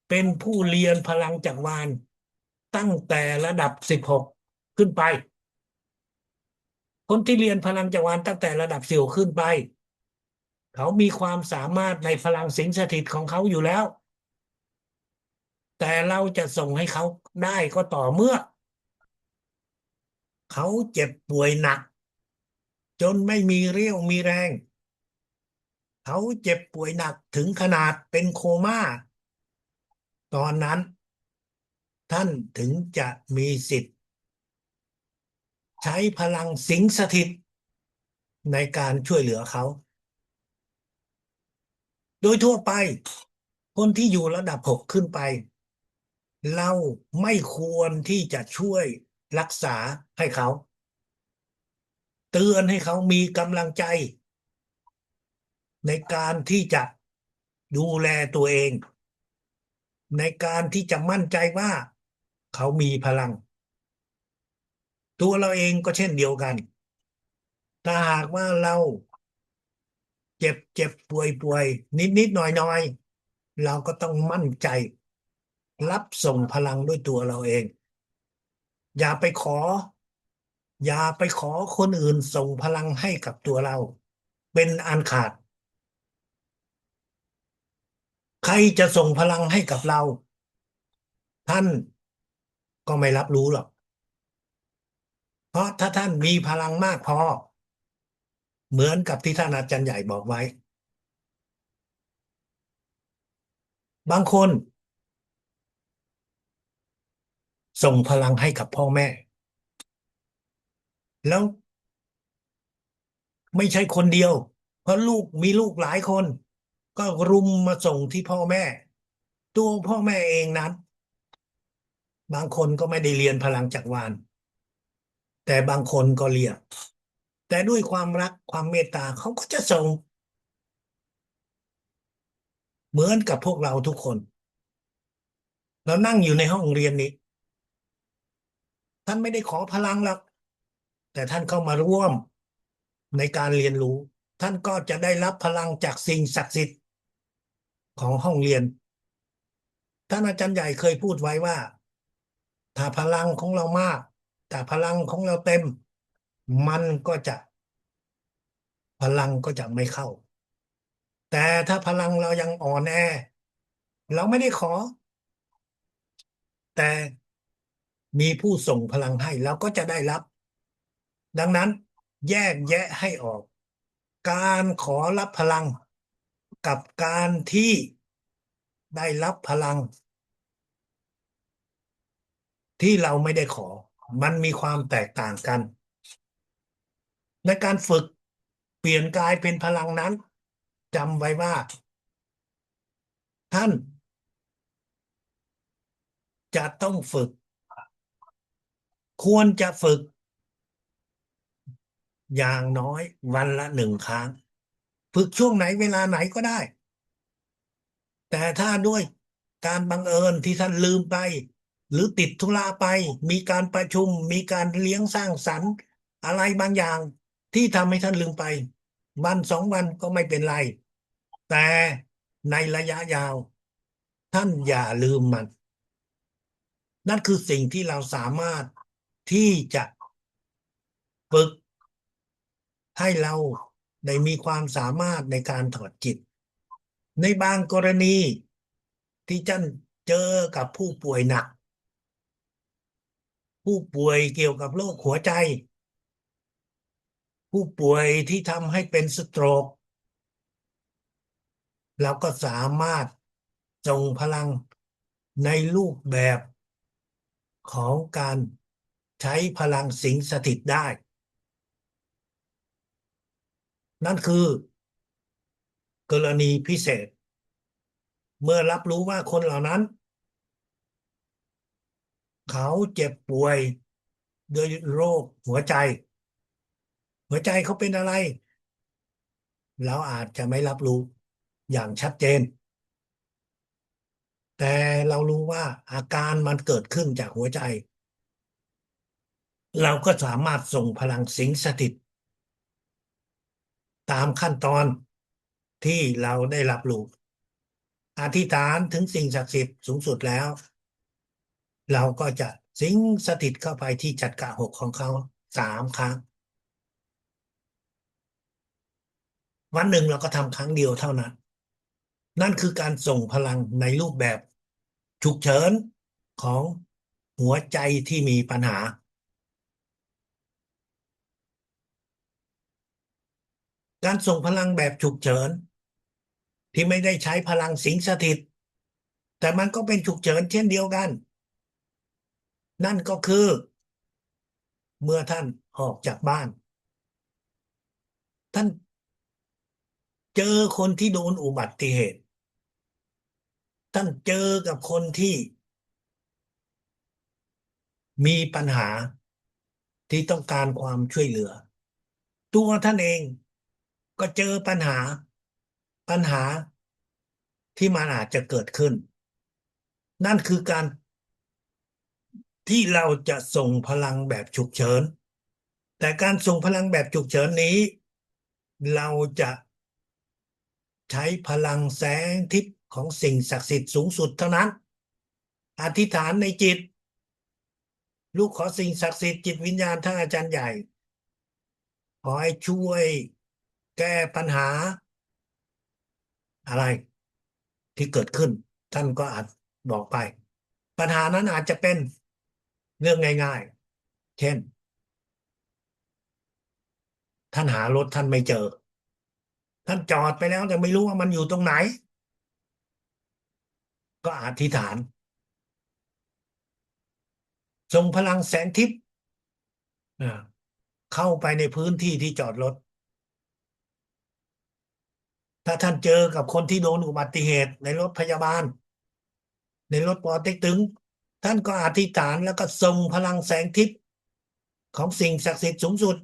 เป็นผู้เรียนพลังจักรวาลตั้งแต่ระดับ16ขึ้นไปคนที่เรียนพลังจักรวาลตั้งแต่ระดับ16ขึ้นไปเขามีความสามารถในพลังสิงสถิตของเขาอยู่แล้วแต่เราจะส่งให้เขาได้ก็ต่อเมื่อเขาเจ็บป่วยหนักจนไม่มีเรี่ยวมีแรงเขาเจ็บป่วยหนักถึงขนาดเป็นโคม่าตอนนั้นท่านถึงจะมีสิทธิ์ใช้พลังสิงสถิตในการช่วยเหลือเขาโดยทั่วไปคนที่อยู่ระดับ6ขึ้นไปเราไม่ควรที่จะช่วยรักษาให้เขาเตือนให้เขามีกำลังใจในการที่จะดูแลตัวเองในการที่จะมั่นใจว่าเขามีพลังตัวเราเองก็เช่นเดียวกันถ้าหากว่าเราเจ็บป่วยนิดหน่อยเราก็ต้องมั่นใจรับส่งพลังด้วยตัวเราเองอย่าไปขออย่าไปขอคนอื่นส่งพลังให้กับตัวเราเป็นอันขาดใครจะส่งพลังให้กับเราท่านก็ไม่รับรู้หรอกเพราะถ้าท่านมีพลังมากพอเหมือนกับที่ท่านอาจารย์ใหญ่บอกไว้บางคนส่งพลังให้กับพ่อแม่แล้วไม่ใช่คนเดียว เพราะลูกมีลูกหลายคนก็รุมมาส่งที่พ่อแม่ตัวพ่อแม่เองนั้นบางคนก็ไม่ได้เรียนพลังจักรวาลแต่บางคนก็เรียนแต่ด้วยความรักความเมตตาเขาก็จะส่งเหมือนกับพวกเราทุกคนเรานั่งอยู่ในห้องเรียนนี้ท่านไม่ได้ขอพลังหรอกแต่ท่านเข้ามาร่วมในการเรียนรู้ท่านก็จะได้รับพลังจากสิ่งศักดิ์สิทธิ์ของห้องเรียนท่านอาจารย์ใหญ่เคยพูดไว้ว่าถ้าพลังของเรามากแต่พลังของเราเต็มมันก็จะพลังก็จะไม่เข้าแต่ถ้าพลังเรายังอ่อนแอเราไม่ได้ขอแต่มีผู้ส่งพลังให้เราก็จะได้รับดังนั้นแยกแยะให้ออกการขอรับพลังกับการที่ได้รับพลังที่เราไม่ได้ขอมันมีความแตกต่างกันในการฝึกเปลี่ยนกายเป็นพลังนั้นจำไว้ว่าท่านจะต้องฝึกควรจะฝึกอย่างน้อยวันละ1 ครั้งฝึกช่วงไหนเวลาไหนก็ได้แต่ถ้าด้วยการบังเอิญที่ท่านลืมไปหรือติดธุระไปมีการประชุมมีการเลี้ยงสร้างสรรค์อะไรบางอย่างที่ทำให้ท่านลืมไป1 2 วันก็ไม่เป็นไรแต่ในระยะยาวท่านอย่าลืมมันนั่นคือสิ่งที่เราสามารถที่จะฝึกให้เราได้มีความสามารถในการถอดจิตในบางกรณีที่ท่านเจอกับผู้ป่วยหนักผู้ป่วยเกี่ยวกับโรคหัวใจผู้ป่วยที่ทำให้เป็นสโตรกเราก็สามารถส่งพลังในรูปแบบของการใช้พลังสิงสถิตได้นั่นคือกรณีพิเศษเมื่อรับรู้ว่าคนเหล่านั้นเขาเจ็บป่วยด้วยโรคหัวใจหัวใจเขาเป็นอะไรเราอาจจะไม่รับรู้อย่างชัดเจนแต่เรารู้ว่าอาการมันเกิดขึ้นจากหัวใจเราก็สามารถส่งพลังสิงสถิตตามขั้นตอนที่เราได้รับรู้อธิษฐานถึงสิ่งศักดิ์สิทธิ์สูงสุดแล้วเราก็จะสิงสถิตเข้าไปที่จักระหกของเขา3 ครั้งวันหนึ่งเราก็ทำครั้งเดียวเท่านั้นนั่นคือการส่งพลังในรูปแบบฉุกเฉินของหัวใจที่มีปัญหาการส่งพลังแบบฉุกเฉินที่ไม่ได้ใช้พลังสิงสถิตแต่มันก็เป็นฉุกเฉินเช่นเดียวกันนั่นก็คือเมื่อท่านออกจากบ้านท่านเจอคนที่โดนอุบัติเหตุท่านเจอกับคนที่มีปัญหาที่ต้องการความช่วยเหลือตัวท่านเองก็เจอปัญหาที่มันอาจจะเกิดขึ้นนั่นคือการที่เราจะส่งพลังแบบฉุกเฉินแต่การส่งพลังแบบฉุกเฉินนี้เราจะใช้พลังแสงทิพย์ของสิ่งศักดิ์สิทธิ์สูงสุดเท่านั้นอธิษฐานในจิตลูกขอสิ่งศักดิ์สิทธิ์จิตวิญญาณท่านอาจารย์ใหญ่ขอให้ช่วยแก้ปัญหาอะไรที่เกิดขึ้นท่านก็อาจบอกไปปัญหานั้นอาจจะเป็นเรื่องง่ายๆเช่นท่านหารถท่านไม่เจอท่านจอดไปแล้วแต่ไม่รู้ว่ามันอยู่ตรงไหนก็อธิษฐานส่งพลังแสงทิพย์อ่าเข้าไปในพื้นที่ที่จอดรถ ถ้าท่านเจอกับคนที่โดนอุบัติเหตุในรถพยาบาลในรถปอเต็กตึงท่านก็อธิษฐานแล้วก็ส่งพลังแสงทิพย์ของสิ่งศักดิ์สิทธิ์สูงสุด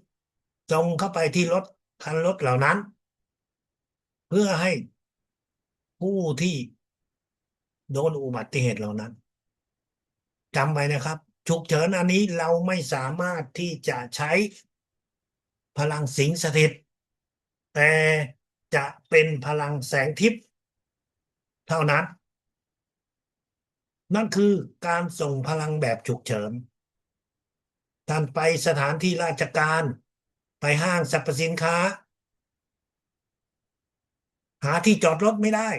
ส่งเข้าไปที่รถคันรถเหล่านั้นเพื่อให้ผู้ที่โดนอุบัติเหตุเหล่านั้นจำไว้นะครับฉุกเฉินอันนี้เราไม่สามารถที่จะใช้พลังสิงสถิตแต่จะเป็นพลังแสงทิพย์เท่านั้นนั่นคือการส่งพลังแบบฉุกเฉินท่านไปสถานที่ราชการไปห้างสรรพสินค้าหาที่จอดรถไม่ได้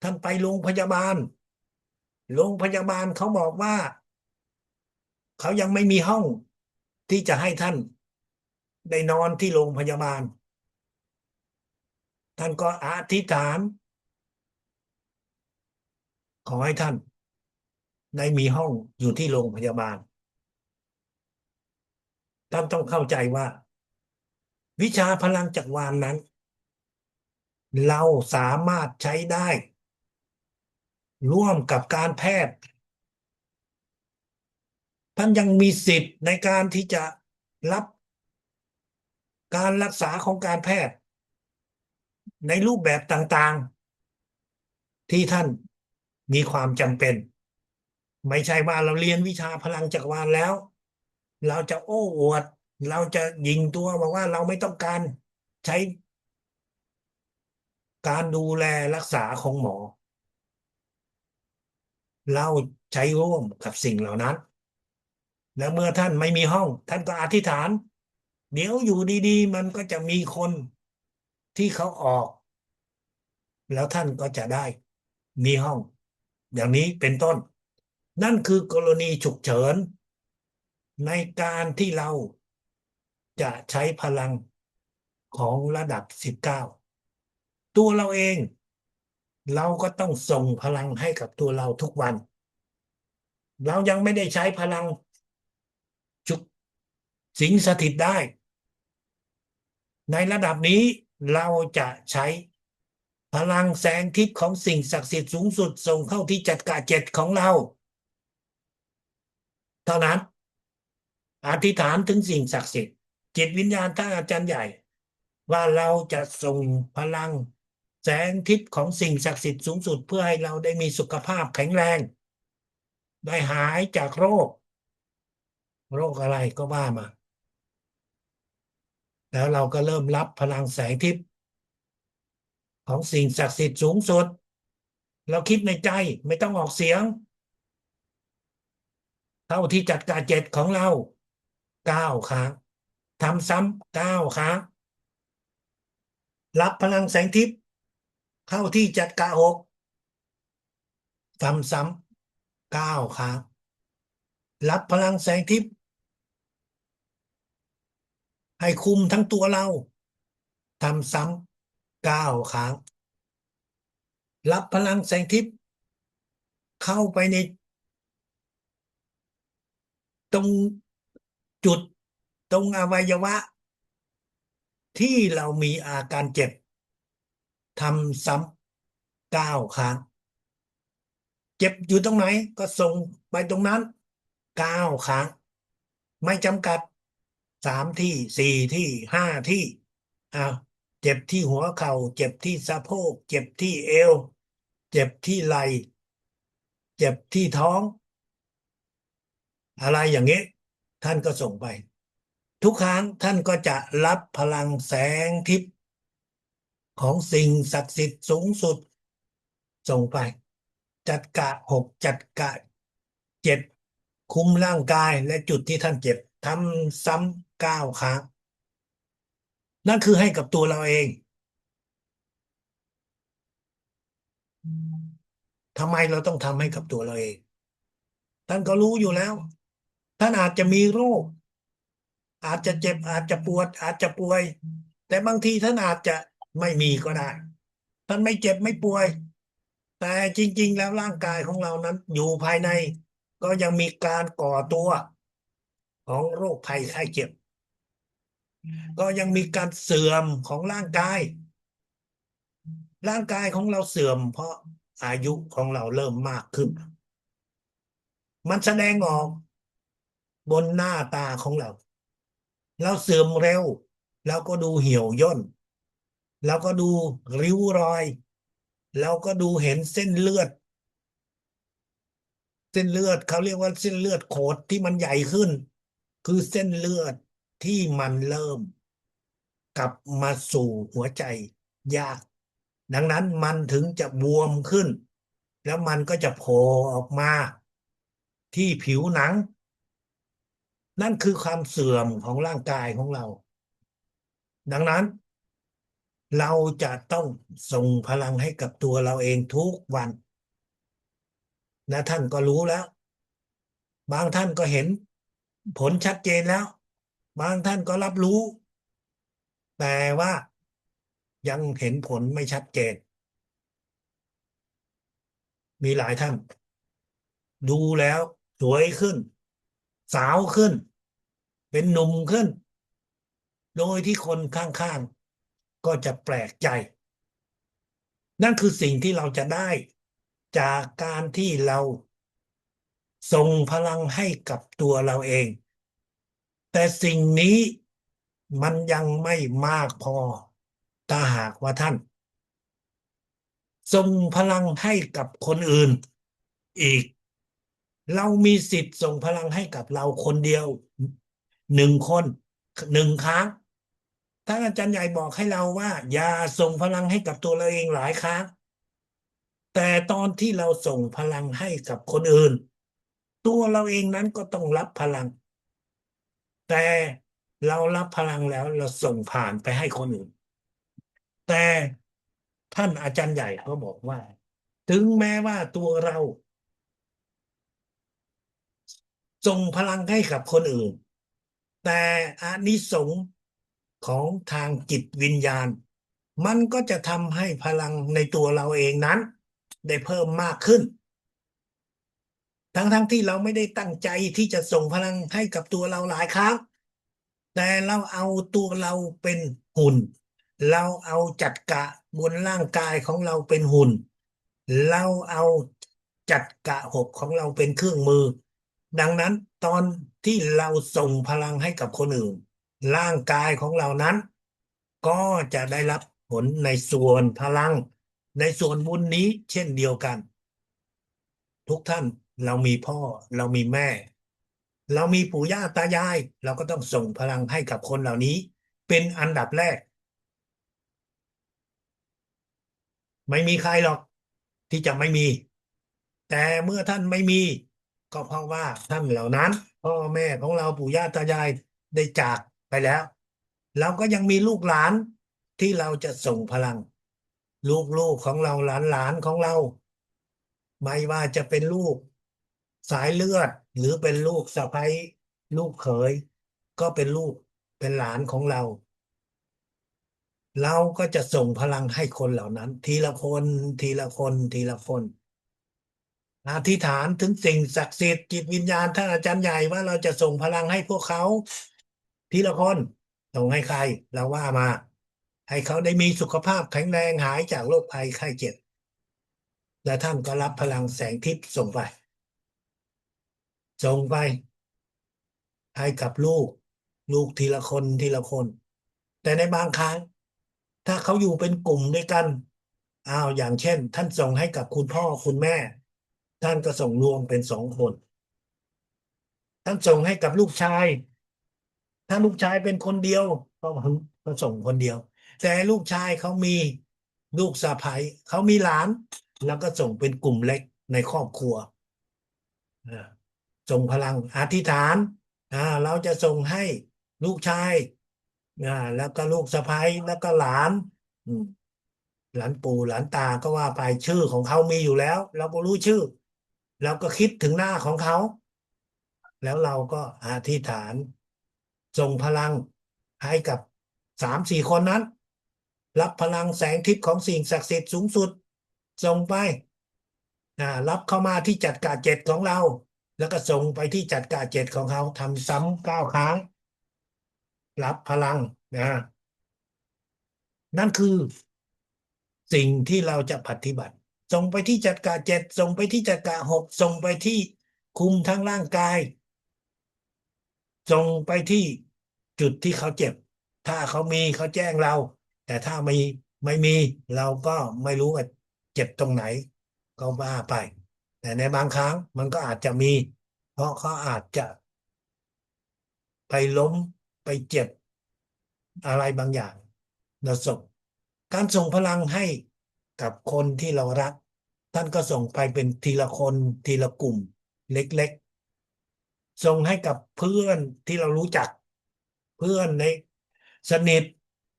ท่านไปโรงพยาบาลโรงพยาบาลเขาบอกว่าเขายังไม่มีห้องที่จะให้ท่านได้นอนที่โรงพยาบาลท่านก็อธิษฐานขอให้ท่านได้มีห้องอยู่ที่โรงพยาบาลท่านต้องเข้าใจว่าวิชาพลังจักรวาลนั้นเราสามารถใช้ได้ร่วมกับการแพทย์ท่านยังมีสิทธิ์ในการที่จะรับการรักษาของการแพทย์ในรูปแบบต่างๆที่ท่านมีความจำเป็นไม่ใช่ว่าเราเรียนวิชาพลังจักรวาลแล้วเราจะโอ้อวดเราจะยิงตัวบอกว่าเราไม่ต้องการใช้การดูแลรักษาของหมอเราใช้ร่วมกับสิ่งเหล่านั้นแล้วเมื่อท่านไม่มีห้องท่านก็อธิษฐานเดี๋ยวอยู่ดีๆมันก็จะมีคนที่เขาออกแล้วท่านก็จะได้มีห้องอย่างนี้เป็นต้นนั่นคือกรณีฉุกเฉินในการที่เราจะใช้พลังของระดับ19ตัวเราเองเราก็ต้องส่งพลังให้กับตัวเราทุกวันเรายังไม่ได้ใช้พลังฉุกสิงสถิตได้ในระดับนี้เราจะใช้พลังแสงทิพย์ของสิ่งศักดิ์สิทธิ์สูงสุดส่งเข้าที่จักระเจ็ดของเราเท่านั้นอธิษฐานถึงสิ่งศักดิ์สิทธิ์จิตวิญญาณท่านอาจารย์ใหญ่ว่าเราจะส่งพลังแสงทิพย์ของสิ่งศักดิ์สิทธิ์สูงสุดเพื่อให้เราได้มีสุขภาพแข็งแรงได้หายจากโรคอะไรก็ว่ามาแล้วเราก็เริ่มรับพลังแสงทิพย์ของสิ่งศักดิ์สิทธิ์สูงสุดเราคิดในใจไม่ต้องออกเสียงเท่าที่จัดการเจ็ดของเรา9 ครั้งทำซ้ำ9 ครั้งรับพลังแสงทิพย์เข้าที่จัดกะหกทำซ้ำ9 ครั้งรับพลังแสงทิพย์ให้คุมทั้งตัวเราทำซ้ำ9 ครั้งรับพลังแสงทิพย์เข้าไปในตรงจุดตรงอวัยวะที่เรามีอาการเจ็บทำซ้ำ9 ครั้งเจ็บอยู่ตรงไหนก็ส่งไปตรงนั้น9 ครั้งไม่จำกัด3 ที่4 ที่5 ที่อ้าวเจ็บที่หัวเข่าเจ็บที่สะโพกเจ็บที่เอวเจ็บที่ไหล่เจ็บที่ท้องอะไรอย่างนี้ท่านก็ส่งไปทุกครั้งท่านก็จะรับพลังแสงทิพย์ของสิ่งศักดิ์สิทธิ์สูงสุดส่งไปจัดกะหกจัดกะ7คุมร่างกายและจุดที่ท่านเจ็บทำซ้ำ9 ครั้งนั่นคือให้กับตัวเราเองทำไมเราต้องทำให้กับตัวเราเองท่านก็รู้อยู่แล้วท่านอาจจะมีโรคอาจจะเจ็บอาจจะปวดอาจจะป่วยแต่บางทีท่านอาจจะไม่มีก็ได้ท่านไม่เจ็บไม่ป่วยแต่จริงๆแล้วร่างกายของเรานั้นอยู่ภายในก็ยังมีการก่อตัวของโรคภัยไข้เจ็บก็ยังมีการเสื่อมของร่างกาย ร่างกายของเราเสื่อมเพราะอายุของเราเริ่มมากขึ้นมันแสดงออกบนหน้าตาของเราเราเสื่อมเร็วเราก็ดูเหี่ยวย่นเราก็ดูริ้วรอยเราก็ดูเห็นเส้นเลือดเขาเรียกว่าเส้นเลือดโขดที่มันใหญ่ขึ้นคือเส้นเลือดที่มันเริ่มกลับมาสู่หัวใจยากดังนั้นมันถึงจะบวมขึ้นแล้วมันก็จะโผล่ออกมาที่ผิวหนังนั่นคือความเสื่อมของร่างกายของเราดังนั้นเราจะต้องส่งพลังให้กับตัวเราเองทุกวันนะท่านก็รู้แล้วบางท่านก็เห็นผลชัดเจนแล้วบางท่านก็รับรู้แต่ว่ายังเห็นผลไม่ชัดเจนมีหลายท่านดูแล้วสวยขึ้นสาวขึ้นเป็นหนุ่มขึ้นโดยที่คนข้างๆก็จะแปลกใจนั่นคือสิ่งที่เราจะได้จากการที่เราส่งพลังให้กับตัวเราเองแต่สิ่งนี้มันยังไม่มากพอถ้าหากว่าท่านส่งพลังให้กับคนอื่นอีกเรามีสิทธิ์ส่งพลังให้กับเราคนเดียว1 คน1 ครั้งท่านอาจารย์ใหญ่บอกให้เราว่าอย่าส่งพลังให้กับตัวเราเองหลายครั้งแต่ตอนที่เราส่งพลังให้กับคนอื่นตัวเราเองนั้นก็ต้องรับพลังแต่เรารับพลังแล้วเราส่งผ่านไปให้คนอื่นแต่ท่านอาจารย์ใหญ่เขาบอกว่าถึงแม้ว่าตัวเราส่งพลังให้กับคนอื่นแต่อานิสงส์ของทางจิตวิญญาณมันก็จะทำให้พลังในตัวเราเองนั้นได้เพิ่มมากขึ้นทั้งที่เราไม่ได้ตั้งใจที่จะส่งพลังให้กับตัวเราหลายครั้งแต่เราเอาตัวเราเป็นหุ่นเราเอาจัดกะบนร่างกายของเราเป็นหุ่นเราเอาจัดกะหกของเราเป็นเครื่องมือดังนั้นตอนที่เราส่งพลังให้กับคนอื่นร่างกายของเรานั้นก็จะได้รับผลในส่วนพลังในส่วนบุญนี้เช่นเดียวกันทุกท่านเรามีพ่อเรามีแม่เรามีปู่ย่าตายายเราก็ต้องส่งพลังให้กับคนเหล่านี้เป็นอันดับแรกไม่มีใครหรอกที่จะไม่มีแต่เมื่อท่านไม่มีก็เพราะว่าท่านเหล่านั้นพ่อแม่ของเราปู่ย่าตายายได้จากไปแล้วเราก็ยังมีลูกหลานที่เราจะส่งพลังลูกของเราหลานของเราไม่ว่าจะเป็นลูกสายเลือดหรือเป็นลูกสะใภ้ลูกเขยก็เป็นลูกเป็นหลานของเราเราก็จะส่งพลังให้คนเหล่านั้นทีละคนทีละคนทีละคนอธิษฐานถึงสิ่งศักดิ์สิทธิ์จิตวิญญาณท่านอาจารย์ใหญ่ว่าเราจะส่งพลังให้พวกเขาทีละคนส่งให้ใครเราว่ามาให้เขาได้มีสุขภาพแข็งแรงหายจากโรคภัยไข้เจ็บและท่านก็รับพลังแสงทิพย์ส่งไปส่งไปให้กับลูกทีละคนทีละคนแต่ในบางครั้งถ้าเขาอยู่เป็นกลุ่มด้วยกันอย่างเช่นท่านส่งให้กับคุณพ่อคุณแม่ท่านก็ส่งรวมเป็น2 คนท่านส่งให้กับลูกชายถ้าลูกชายเป็นคนเดียวก็ส่งคนเดียวแต่ลูกชายเขามีลูกสะใภ้เขามีหลานแล้วก็ส่งเป็นกลุ่มเล็กในครอบครัวอ่าส่งพลังอธิษฐานเราจะส่งให้ลูกชายแล้วก็ลูกสะใภ้แล้วก็หลานอืมหลานปู่หลานตาก็ว่าไปชื่อของเขามีอยู่แล้วเราก็รู้ชื่อเราก็คิดถึงหน้าของเขาแล้วเราก็อธิษฐานส่งพลังให้กับ3-4 คนนั้นรับพลังแสงทิพย์ของสิ่งศักดิ์สิทธิ์สูงสุดส่งไปรับเข้ามาที่จัดการเจ็ดของเราแล้วก็ส่งไปที่จัดการเจ็ดของเขาทำซ้ำ9 ครั้งรับพลังนะนั่นคือ สิ่งที่เราจะปฏิบัติส่งไปที่จัดการเจ็ดส่งไปที่จัดการหกส่งไปที่คุมทั้งร่างกายส่งไปที่จุดที่เขาเจ็บถ้าเขามีเขาแจ้งเราแต่ถ้าไม่มีเราก็ไม่รู้ว่าเจ็บตรงไหนก็ว่าไปแต่ในบางครั้งมันก็อาจจะมีเพราะเขาอาจจะไปล้มไปเจ็บอะไรบางอย่างเราส่งการส่งพลังให้กับคนที่เรารักท่านก็ส่งไปเป็นทีละคนทีละกลุ่มเล็กๆส่งให้กับเพื่อนที่เรารู้จักเพื่อนในสนิท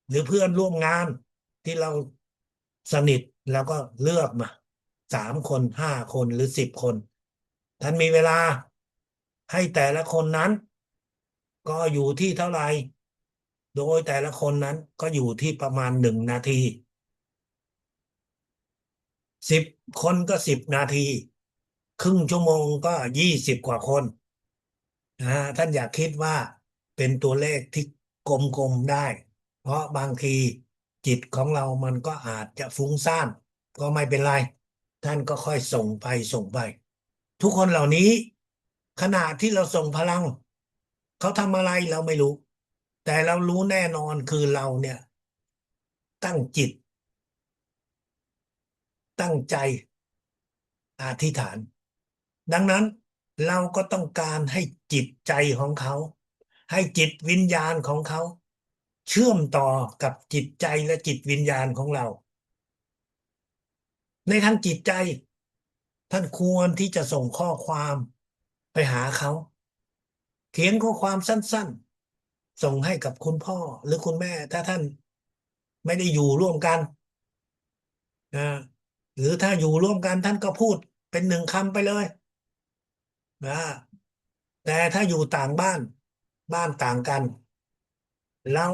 หรือเพื่อนร่วมงานที่เราสนิทแล้วก็เลือกมา3 คน5 คนหรือ10 คนท่านมีเวลาให้แต่ละคนนั้นก็อยู่ที่เท่าไหร่โดยแต่ละคนนั้นก็อยู่ที่ประมาณ1 นาที10 คนก็10 นาทีครึ่งชั่วโมงก็20 กว่าคนท่านอยากคิดว่าเป็นตัวเลขที่กลมๆได้เพราะบางทีจิตของเรามันก็อาจจะฟุ้งซ่านก็ไม่เป็นไรท่านก็ค่อยส่งไปทุกคนเหล่านี้ขณะที่เราส่งพลังเขาทำอะไรเราไม่รู้แต่เรารู้แน่นอนคือเราเนี่ยตั้งจิตตั้งใจอธิษฐานดังนั้นเราก็ต้องการให้จิตใจของเขาให้จิตวิญญาณของเขาเชื่อมต่อกับจิตใจและจิตวิญญาณของเราในทางจิตใจท่านควรที่จะส่งข้อความไปหาเขาเขียนข้อความสั้นๆส่งให้กับคุณพ่อหรือคุณแม่ถ้าท่านไม่ได้อยู่ร่วมกันนะหรือถ้าอยู่ร่วมกันท่านก็พูดเป็น1 คำไปเลยนะแต่ถ้าอยู่ต่างบ้านต่างกันเรา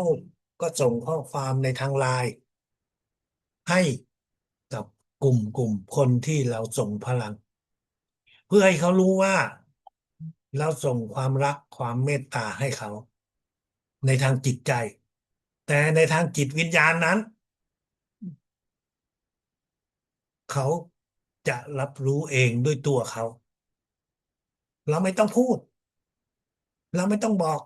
ก็ส่งข้อความในทางไลน์ให้กับกลุ่มคนที่เราส่งพลังเพื่อให้เขารู้ว่าเราส่งความรักความเมตตาให้เขาในทางจิตใจแต่ในทางจิตวิญญาณนั้นเขาจะรับรู้เองด้วยตัวเขาเราไม่ต้องพูดเราไม่ต้องบอก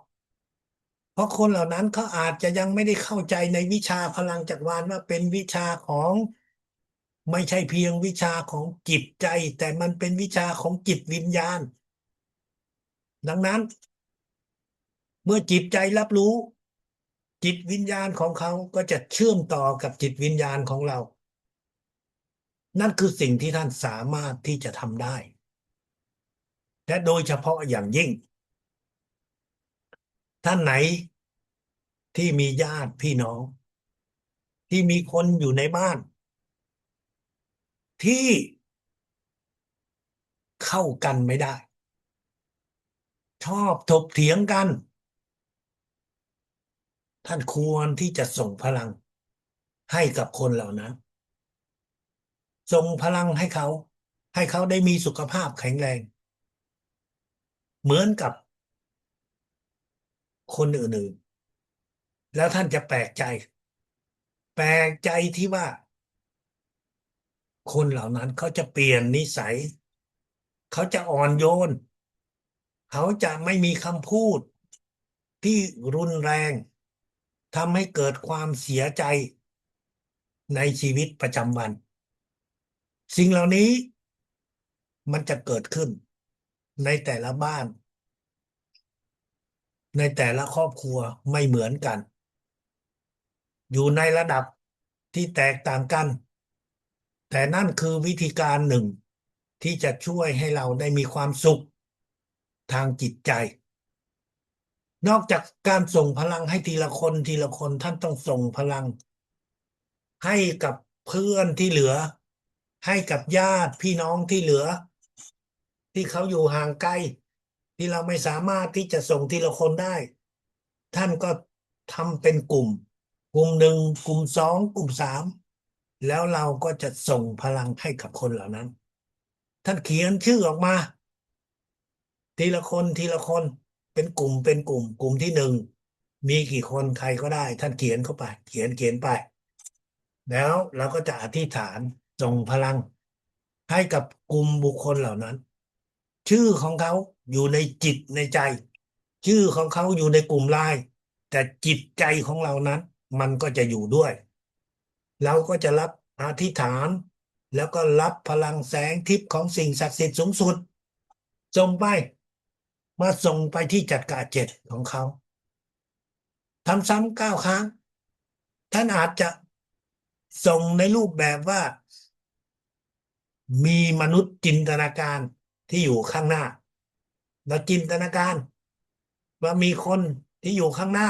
เพราะคนเหล่านั้นเขาอาจจะยังไม่ได้เข้าใจในวิชาพลังจักรวาลว่าเป็นวิชาของไม่ใช่เพียงวิชาของจิตใจแต่มันเป็นวิชาของจิตวิญญาณดังนั้นเมื่อจิตใจรับรู้จิตวิญญาณของเขาก็จะเชื่อมต่อกับจิตวิญญาณของเรานั่นคือสิ่งที่ท่านสามารถที่จะทำได้และโดยเฉพาะอย่างยิ่งท่านไหนที่มีญาติพี่น้องที่มีคนอยู่ในบ้านที่เข้ากันไม่ได้ชอบถกเถียงกันท่านควรที่จะส่งพลังให้กับคนเหล่านั้นส่งพลังให้เขาให้เขาได้มีสุขภาพแข็งแรงเหมือนกับคนอื่นๆแล้วท่านจะแปลกใจที่ว่าคนเหล่านั้นเขาจะเปลี่ยนนิสัยเขาจะอ่อนโยนเขาจะไม่มีคำพูดที่รุนแรงทำให้เกิดความเสียใจในชีวิตประจำวันสิ่งเหล่านี้มันจะเกิดขึ้นในแต่ละบ้านในแต่ละครอบครัวไม่เหมือนกันอยู่ในระดับที่แตกต่างกันแต่นั่นคือวิธีการหนึ่งที่จะช่วยให้เราได้มีความสุขทางจิตใจนอกจากการส่งพลังให้ทีละคนทีละคนท่านต้องส่งพลังให้กับเพื่อนที่เหลือให้กับญาติพี่น้องที่เหลือที่เขาอยู่ห่างไกลที่เราไม่สามารถที่จะส่งทีละคนได้ท่านก็ทำเป็นกลุ่ม 1กลุ่ม 2กลุ่ม 3แล้วเราก็จะส่งพลังให้กับคนเหล่านั้นท่านเขียนชื่อออกมาทีละคนทีละคนเป็นกลุ่มที่ 1มีกี่คนใครก็ได้ท่านเขียนเข้าไปเขียนไป แล้วเราก็จะอธิษฐานส่งพลังให้กับกลุ่มบุคคลเหล่านั้นชื่อของเขาอยู่ในจิตในใจชื่อของเขาอยู่ในกลุ่มไลน์แต่จิตใจของเรานั้นมันก็จะอยู่ด้วยเราก็จะรับอธิษฐานแล้วก็รับพลังแสงทิพย์ของสิ่งศักดิ์สิทธิ์สูงสุดส่งไปมาส่งไปที่จักระเจ็ดของเขาทำซ้ำ9 ครั้งท่านอาจจะส่งในรูปแบบว่ามีมนุษย์จินตนาการที่อยู่ข้างหน้าเราจินตนาการว่ามีคนที่อยู่ข้างหน้า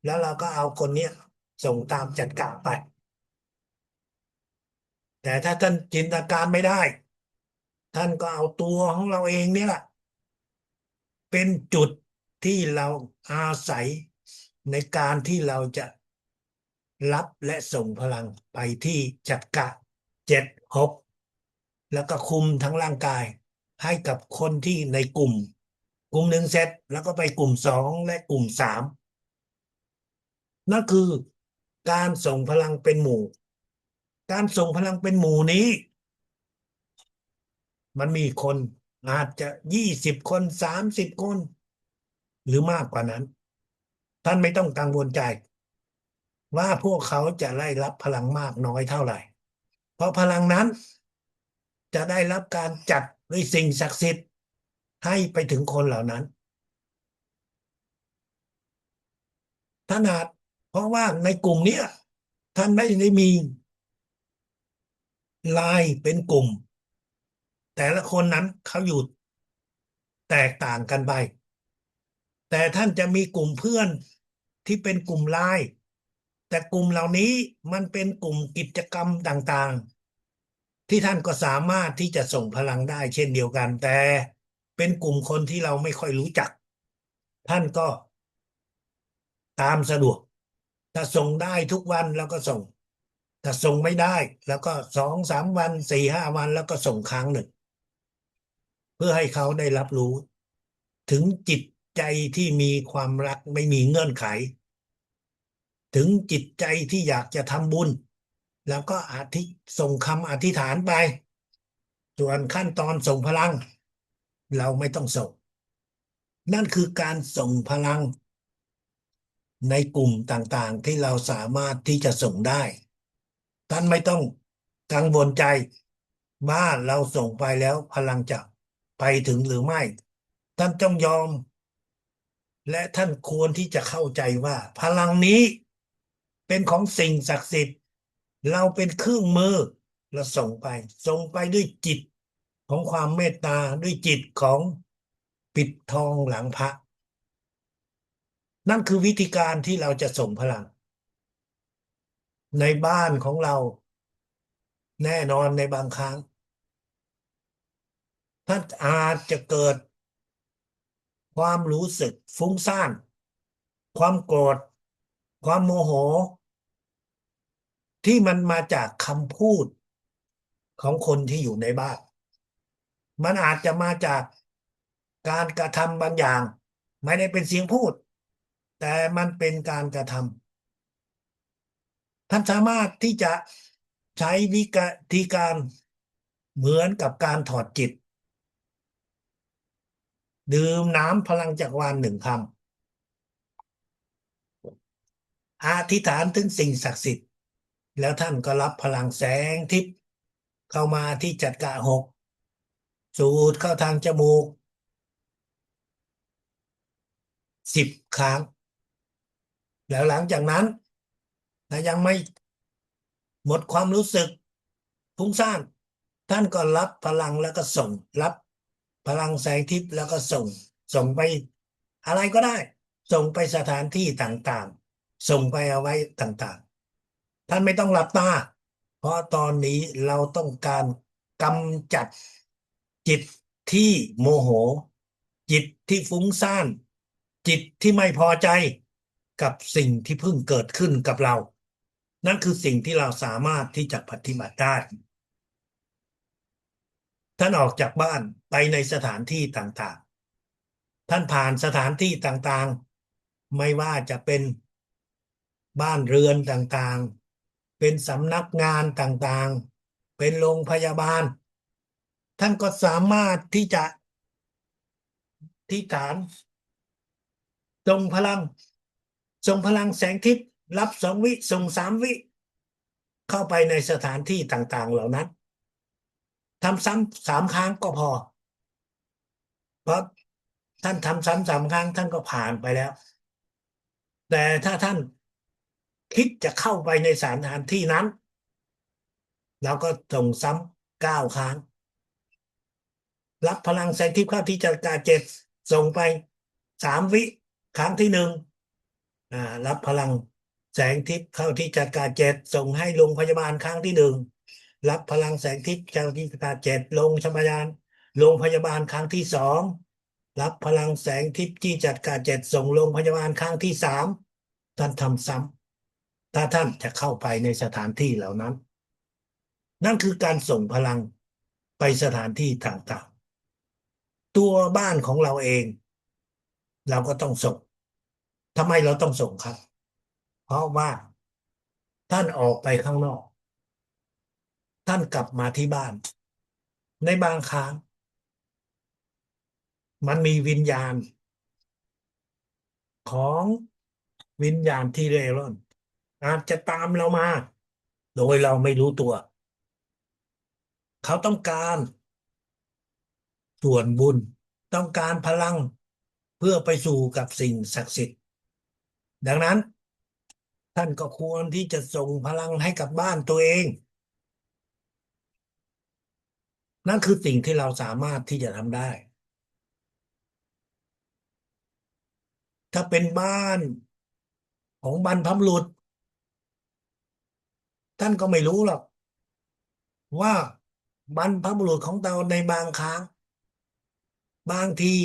แล้วเราก็เอาคนเนี้ยส่งตามจัดการไปแต่ถ้าท่านจินตนาการไม่ได้ท่านก็เอาตัวของเราเองเนี่ยแหละเป็นจุดที่เราอาศัยในการที่เราจะรับและส่งพลังไปที่จักระ7 6แล้วก็คุมทั้งร่างกายให้กับคนที่ในกลุ่มหนึ่งเสร็จแล้วก็ไปกลุ่ม 2และกลุ่ม 3นั่นคือการส่งพลังเป็นหมู่การส่งพลังเป็นหมู่นี้มันมีคนอาจจะ20 คน30 คนหรือมากกว่านั้นท่านไม่ต้องกังวลใจว่าพวกเขาจะได้รับพลังมากน้อยเท่าไหร่เพราะพลังนั้นจะได้รับการจัดด้วยสิ่งศักดิ์สิทธิ์ให้ไปถึงคนเหล่านั้นท่านอาจเพราะว่าในกลุ่มเนี้ยท่านไม่ได้มีไลน์เป็นกลุ่มแต่ละคนนั้นเขาอยู่แตกต่างกันไปแต่ท่านจะมีกลุ่มเพื่อนที่เป็นกลุ่มไลน์แต่กลุ่มเหล่านี้มันเป็นกลุ่มกิจกรรมต่างๆที่ท่านก็สามารถที่จะส่งพลังได้เช่นเดียวกันแต่เป็นกลุ่มคนที่เราไม่ค่อยรู้จักท่านก็ตามสะดวกถ้าส่งได้ทุกวันแล้วก็ส่งถ้าส่งไม่ได้แล้วก็2 3 วัน4 5 วันแล้วก็ส่งครั้งหนึ่งเพื่อให้เขาได้รับรู้ถึงจิตใจที่มีความรักไม่มีเงื่อนไขถึงจิตใจที่อยากจะทำบุญแล้วก็ส่งคำอธิษฐานไปส่วนขั้นตอนส่งพลังเราไม่ต้องส่งนั่นคือการส่งพลังในกลุ่มต่างๆที่เราสามารถที่จะส่งได้ท่านไม่ต้องกังวลใจว่าเราส่งไปแล้วพลังจะไปถึงหรือไม่ท่านต้องยอมและท่านควรที่จะเข้าใจว่าพลังนี้เป็นของสิ่งศักดิ์สิทธิ์เราเป็นเครื่องมือเราส่งไปด้วยจิตของความเมตตาด้วยจิตของปิดทองหลังพระนั่นคือวิธีการที่เราจะส่งพลังในบ้านของเราแน่นอนในบางครั้งท่านอาจจะเกิดความรู้สึกฟุ้งซ่านความโกรธความโมโหที่มันมาจากคำพูดของคนที่อยู่ในบ้านมันอาจจะมาจากการกระทำบางอย่างไม่ได้เป็นเสียงพูดแต่มันเป็นการกระทำท่านสามารถที่จะใช้วิธีการเหมือนกับการถอดจิตดื่มน้ำพลังจักรวาล1 คำอธิษฐานถึงสิ่งศักดิ์สิทธิ์แล้วท่านก็รับพลังแสงทิพย์เข้ามาที่จักระ6สูดเข้าทางจมูก10 ครั้งแล้วหลังจากนั้นถ้ายังไม่หมดความรู้สึกฟุ้งซ่านท่านก็รับพลังแล้วก็ส่งรับพลังแสงทิพย์แล้วก็ส่งไปอะไรก็ได้ส่งไปสถานที่ต่างๆส่งไปเอาไว้ต่างๆท่านไม่ต้องหลับตาเพราะตอนนี้เราต้องการกำจัดจิตที่โมโหจิตที่ฟุ้งซ่านจิตที่ไม่พอใจกับสิ่งที่เพิ่งเกิดขึ้นกับเรานั่นคือสิ่งที่เราสามารถที่จะปฏิบัติได้ท่านออกจากบ้านไปในสถานที่ต่างๆท่านผ่านสถานที่ต่างๆไม่ว่าจะเป็นบ้านเรือนต่าง เป็นสำนักงานต่างๆเป็นโรงพยาบาลท่านก็สามารถที่จะที่ฐานทรงพลังทรงพลังแสงทิพย์รับ2 วิส่ง3 วิเข้าไปในสถานที่ต่างๆเหล่านั้นทำซ้ำ3 ครั้งก็พอเพราะท่านทำซ้ำ3 ครั้งท่านก็ผ่านไปแล้วแต่ถ้าท่านคิดจะเข้าไปในสถานที่นั้นเราก็ส่งซ้ำ9 ครั้งรับพลังแสงทิพย์เข้าที่จักร7ส่งไป3 วิครั้งที่ 1อ่ารับพลังแสงทิพย์เข้าที่จักร7ส่งให้โรงพยาบาลครั้งที่ 1รับพลังแสงทิพย์เข้าที่จักร7โรงพยาบาลครั้งที่ 2รับพลังแสงทิพย์ที่จักร7ส่งโรงพยาบาลครั้งที่ 3ท่านทำซ้ำถ้าท่านจะเข้าไปในสถานที่เหล่านั้นนั่นคือการส่งพลังไปสถานที่ต่างๆตัวบ้านของเราเองเราก็ต้องส่งทำไมเราต้องส่งครับเพราะว่าท่านออกไปข้างนอกท่านกลับมาที่บ้านในบางครั้งมันมีวิญญาณของวิญญาณที่เร่ร่อนอาจจะตามเรามาโดยเราไม่รู้ตัวเขาต้องการส่วนบุญต้องการพลังเพื่อไปสู่กับสิ่งศักดิ์สิทธิ์ดังนั้นท่านก็ควรที่จะส่งพลังให้กับบ้านตัวเองนั่นคือสิ่งที่เราสามารถที่จะทำได้ถ้าเป็นบ้านของบรรพบุรุษท่านก็ไม่รู้หรอกว่าบรรพบุรุษของเราในบางครั้งบางที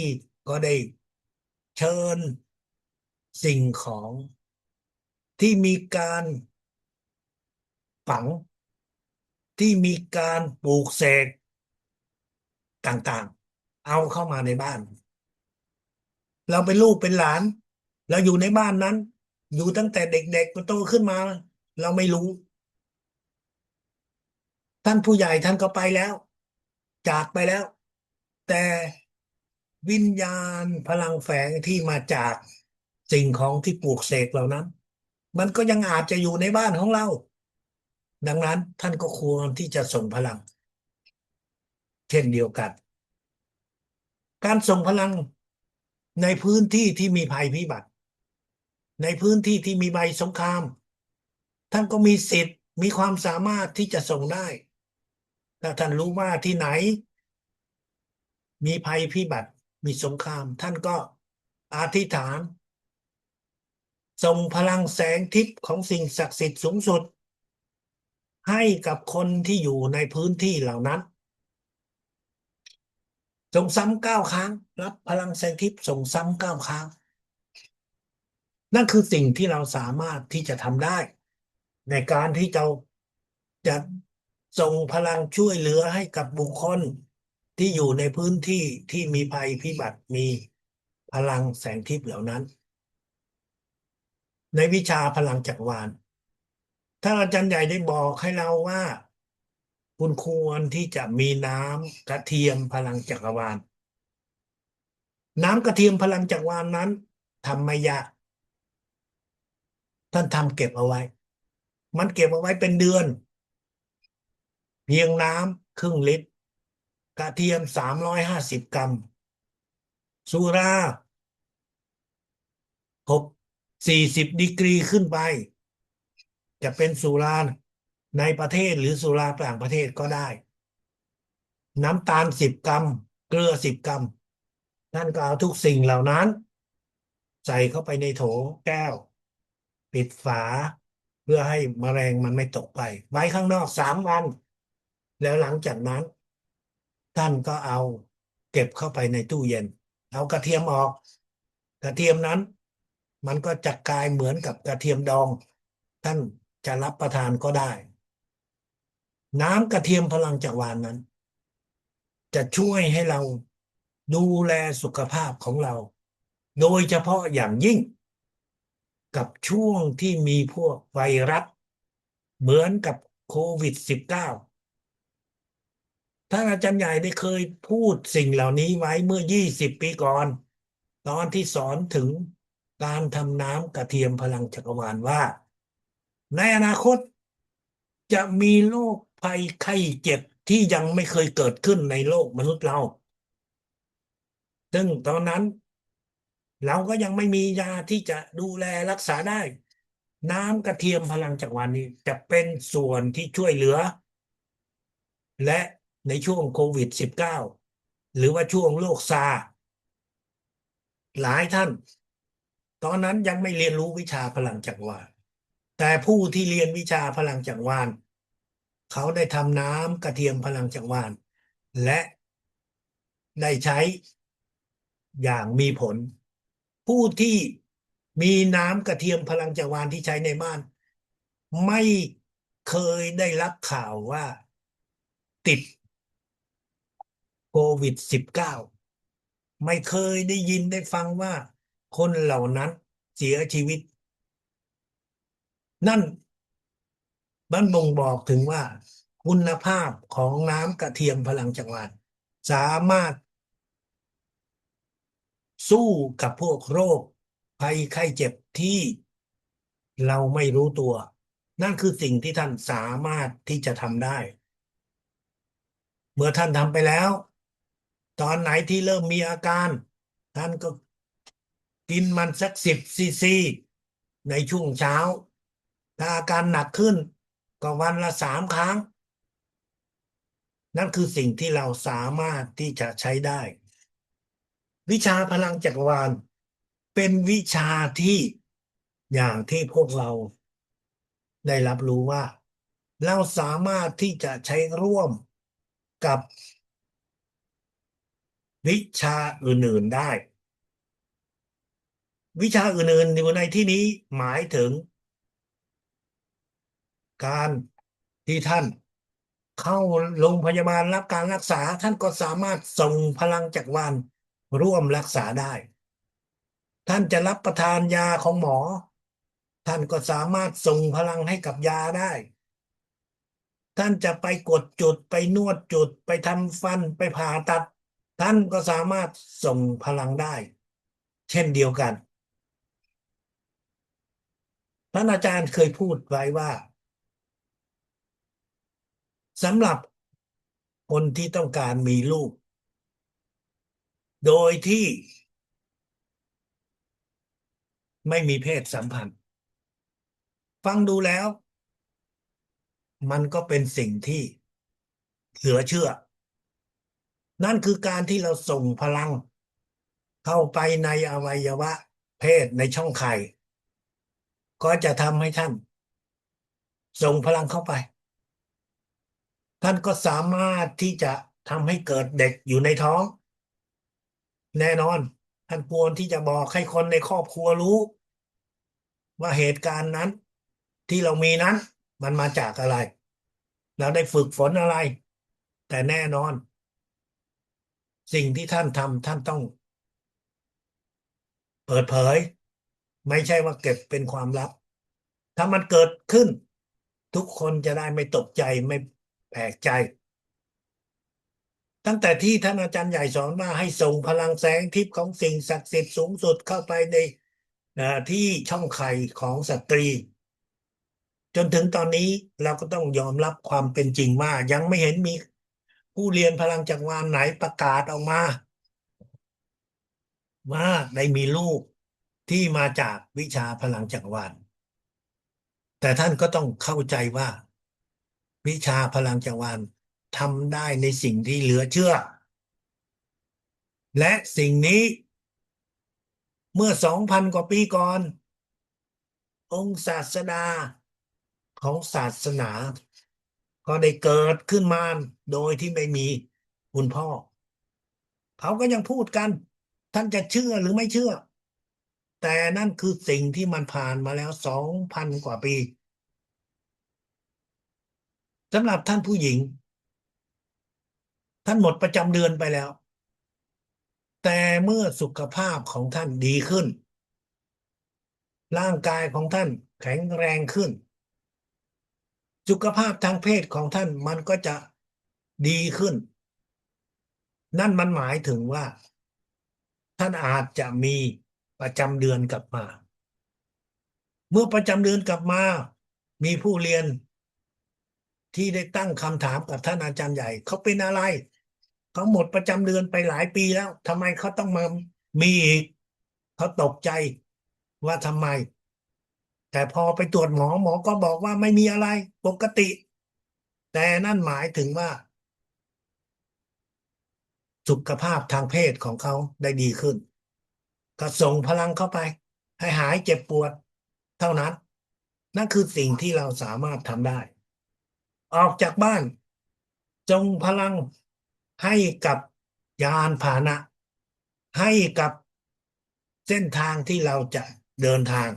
ก็ได้เชิญสิ่งของที่มีการฝังที่มีการปลูกเสกต่างๆเอาเข้ามาในบ้านเราเป็นลูกเป็นหลานเราอยู่ในบ้านนั้นอยู่ตั้งแต่เด็กๆโตขึ้นมาเราไม่รู้ท่านผู้ใหญ่ท่านก็ไปแล้วจากไปแล้วแต่วิญญาณพลังแฝงที่มาจากสิ่งของที่ปลูกเสกเหล่านั้นมันก็ยังอาจจะอยู่ในบ้านของเราดังนั้นท่านก็ควรที่จะส่งพลังเช่นเดียวกันการส่งพลังในพื้นที่ที่มีภัยพิบัติในพื้นที่ที่มีภัยสงครามท่านก็มีสิทธิ์มีความสามารถที่จะส่งได้ถ้าท่านรู้ว่าที่ไหนมีภัยพิบัติมีสงครามท่านก็อธิษฐานส่งพลังแสงทิพย์ของสิ่งศักดิ์สิทธิ์สูงสุดให้กับคนที่อยู่ในพื้นที่เหล่านั้นส่งซ้ำ9 ครั้งรับพลังแสงทิพย์ส่งซ้ำ9 ครั้งนั่นคือสิ่งที่เราสามารถที่จะทำได้ในการที่เราจะส่งพลังช่วยเหลือให้กับบุคคลที่อยู่ในพื้นที่ที่มีภัยพิบัติมีพลังแสงทิพย์เหล่านั้นในวิชาพลังจักรวาลถ้าอาจารย์ใหญ่ได้บอกให้เราว่าคุณควรที่จะมีน้ำกระเทียมพลังจักรวาลน้ำกระเทียมพลังจักรวาลนั้นทำไม่ยากท่านทำเก็บเอาไว้มันเก็บเอาไว้เป็นเดือนเพียงน้ำ1/2 ลิตรกระเทียม350 กรัมสุรา6 40 ดีกรีขึ้นไปจะเป็นสุราในประเทศหรือสุราต่างประเทศก็ได้น้ำตาล10 กรัมเกลือ10 กรัมท่านก็เอาทุกสิ่งเหล่านั้นใส่เข้าไปในโถแก้วปิดฝาเพื่อให้แมลงมันไม่ตกไปไว้ข้างนอก3 วันแล้วหลังจากนั้นท่านก็เอาเก็บเข้าไปในตู้เย็นเอากระเทียมออกกระเทียมนั้นมันก็จะกลายเหมือนกับกระเทียมดองท่านจะรับประทานก็ได้น้ำกระเทียมพลังจักรวาลนั้นจะช่วยให้เราดูแลสุขภาพของเราโดยเฉพาะอย่างยิ่งกับช่วงที่มีพวกไวรัส เหมือนกับโควิด 19ท่านอาจารย์ใหญ่ได้เคยพูดสิ่งเหล่านี้ไว้เมื่อ20ปีก่อนตอนที่สอนถึงการทำน้ำกระเทียมพลังจักรวาลว่าในอนาคตจะมีโรคภัยไข้เจ็บที่ยังไม่เคยเกิดขึ้นในโลกมนุษย์เราซึ่งตอนนั้นเราก็ยังไม่มียาที่จะดูแลรักษาได้น้ำกระเทียมพลังจักรวาลนี้จะเป็นส่วนที่ช่วยเหลือและในช่วงโควิด 19หรือว่าช่วงโรคซาร์หลายท่านตอนนั้นยังไม่เรียนรู้วิชาพลังจักรวาลแต่ผู้ที่เรียนวิชาพลังจักรวาลเขาได้ทำน้ำกระเทียมพลังจักรวาลและได้ใช้อย่างมีผลผู้ที่มีน้ำกระเทียมพลังจักรวาลที่ใช้ในบ้านไม่เคยได้รับข่าวว่าติดโควิด 19ไม่เคยได้ยินได้ฟังว่าคนเหล่านั้นเสียชีวิตนั่นมันบ่งบอกถึงว่าคุณภาพของน้ำกระเทียมพลังจักรวาลสามารถสู้กับพวกโรคภัยไข้เจ็บที่เราไม่รู้ตัวนั่นคือสิ่งที่ท่านสามารถที่จะทำได้เมื่อท่านทำไปแล้วตอนไหนที่เริ่มมีอาการท่านก็กินมันสัก10 ซีซีในช่วงเช้าถ้าอาการหนักขึ้นก็วันละ3 ครั้งนั่นคือสิ่งที่เราสามารถที่จะใช้ได้วิชาพลังจักรวาลเป็นวิชาที่อย่างที่พวกเราได้รับรู้ว่าเราสามารถที่จะใช้ร่วมกับวิชาอื่นๆได้วิชาอื่นๆอยู่ในที่นี้หมายถึงการที่ท่านเข้าโรงพยาบาลรับการรักษาท่านก็สามารถส่งพลังจักรวาลร่วมรักษาได้ท่านจะรับประทานยาของหมอท่านก็สามารถส่งพลังให้กับยาได้ท่านจะไปกดจุดไปนวดจุดไปทำฟันไปผ่าตัดท่านก็สามารถส่งพลังได้เช่นเดียวกันท่านอาจารย์เคยพูดไว้ว่าสำหรับคนที่ต้องการมีลูกโดยที่ไม่มีเพศสัมพันธ์ฟังดูแล้วมันก็เป็นสิ่งที่เหลือเชื่อนั่นคือการที่เราส่งพลังเข้าไปในอวัยวะเพศในช่องไข่ก็จะทำให้ท่านส่งพลังเข้าไปท่านก็สามารถที่จะทำให้เกิดเด็กอยู่ในท้องแน่นอนท่านควรที่จะบอกให้คนในครอบครัวรู้ว่าเหตุการณ์นั้นที่เรามีนั้นมันมาจากอะไรเราได้ฝึกฝนอะไรแต่แน่นอนสิ่งที่ท่านทำท่านต้องเปิดเผยไม่ใช่ว่าเก็บเป็นความลับถ้ามันเกิดขึ้นทุกคนจะได้ไม่ตกใจไม่แปลกใจตั้งแต่ที่ท่านอาจารย์ใหญ่สอนว่าให้ส่งพลังแสงทิพย์ของสิ่งศักดิ์สิทธิ์สูงสุดเข้าไปในที่ช่องไข่ของสตรีจนถึงตอนนี้เราก็ต้องยอมรับความเป็นจริงว่ายังไม่เห็นมีผู้เรียนพลังจักรวาลไหนประกาศออกมาว่าได้มีลูกที่มาจากวิชาพลังจักรวาลแต่ท่านก็ต้องเข้าใจว่าวิชาพลังจักรวาลทำได้ในสิ่งที่เหลือเชื่อและสิ่งนี้เมื่อ2,000 กว่าปีก่อนองค์ศาสดาของศาสนาก็ได้เกิดขึ้นมาโดยที่ไม่มีคุณพ่อเขาก็ยังพูดกันท่านจะเชื่อหรือไม่เชื่อแต่นั่นคือสิ่งที่มันผ่านมาแล้ว2,000 กว่าปีสำหรับท่านผู้หญิงท่านหมดประจำเดือนไปแล้วแต่เมื่อสุขภาพของท่านดีขึ้นร่างกายของท่านแข็งแรงขึ้น สุขภาพทางเพศของท่านมันก็จะดีขึ้นนั่นมันหมายถึงว่าท่านอาจจะมีประจำเดือนกลับมาเมื่อประจำเดือนกลับมามีผู้เรียนที่ได้ตั้งคำถามกับท่านอาจารย์ใหญ่เขาเป็นอะไรเขาหมดประจำเดือนไปหลายปีแล้วทำไมเขาต้องมามีอีกเขาตกใจว่าทำไมแต่พอไปตรวจหมอหมอก็บอกว่าไม่มีอะไรปกติแต่นั่นหมายถึงว่า สุขภาพทางเพศของเขาได้ดีขึ้นก็ส่งพลังเข้าไปให้หายเจ็บปวดเท่านั้นนั่นคือสิ่งที่เราสามารถทำได้ออกจากบ้านจงพลังให้กับยานพาหนะให้กับเส้นทางที่เราจะเดินทาง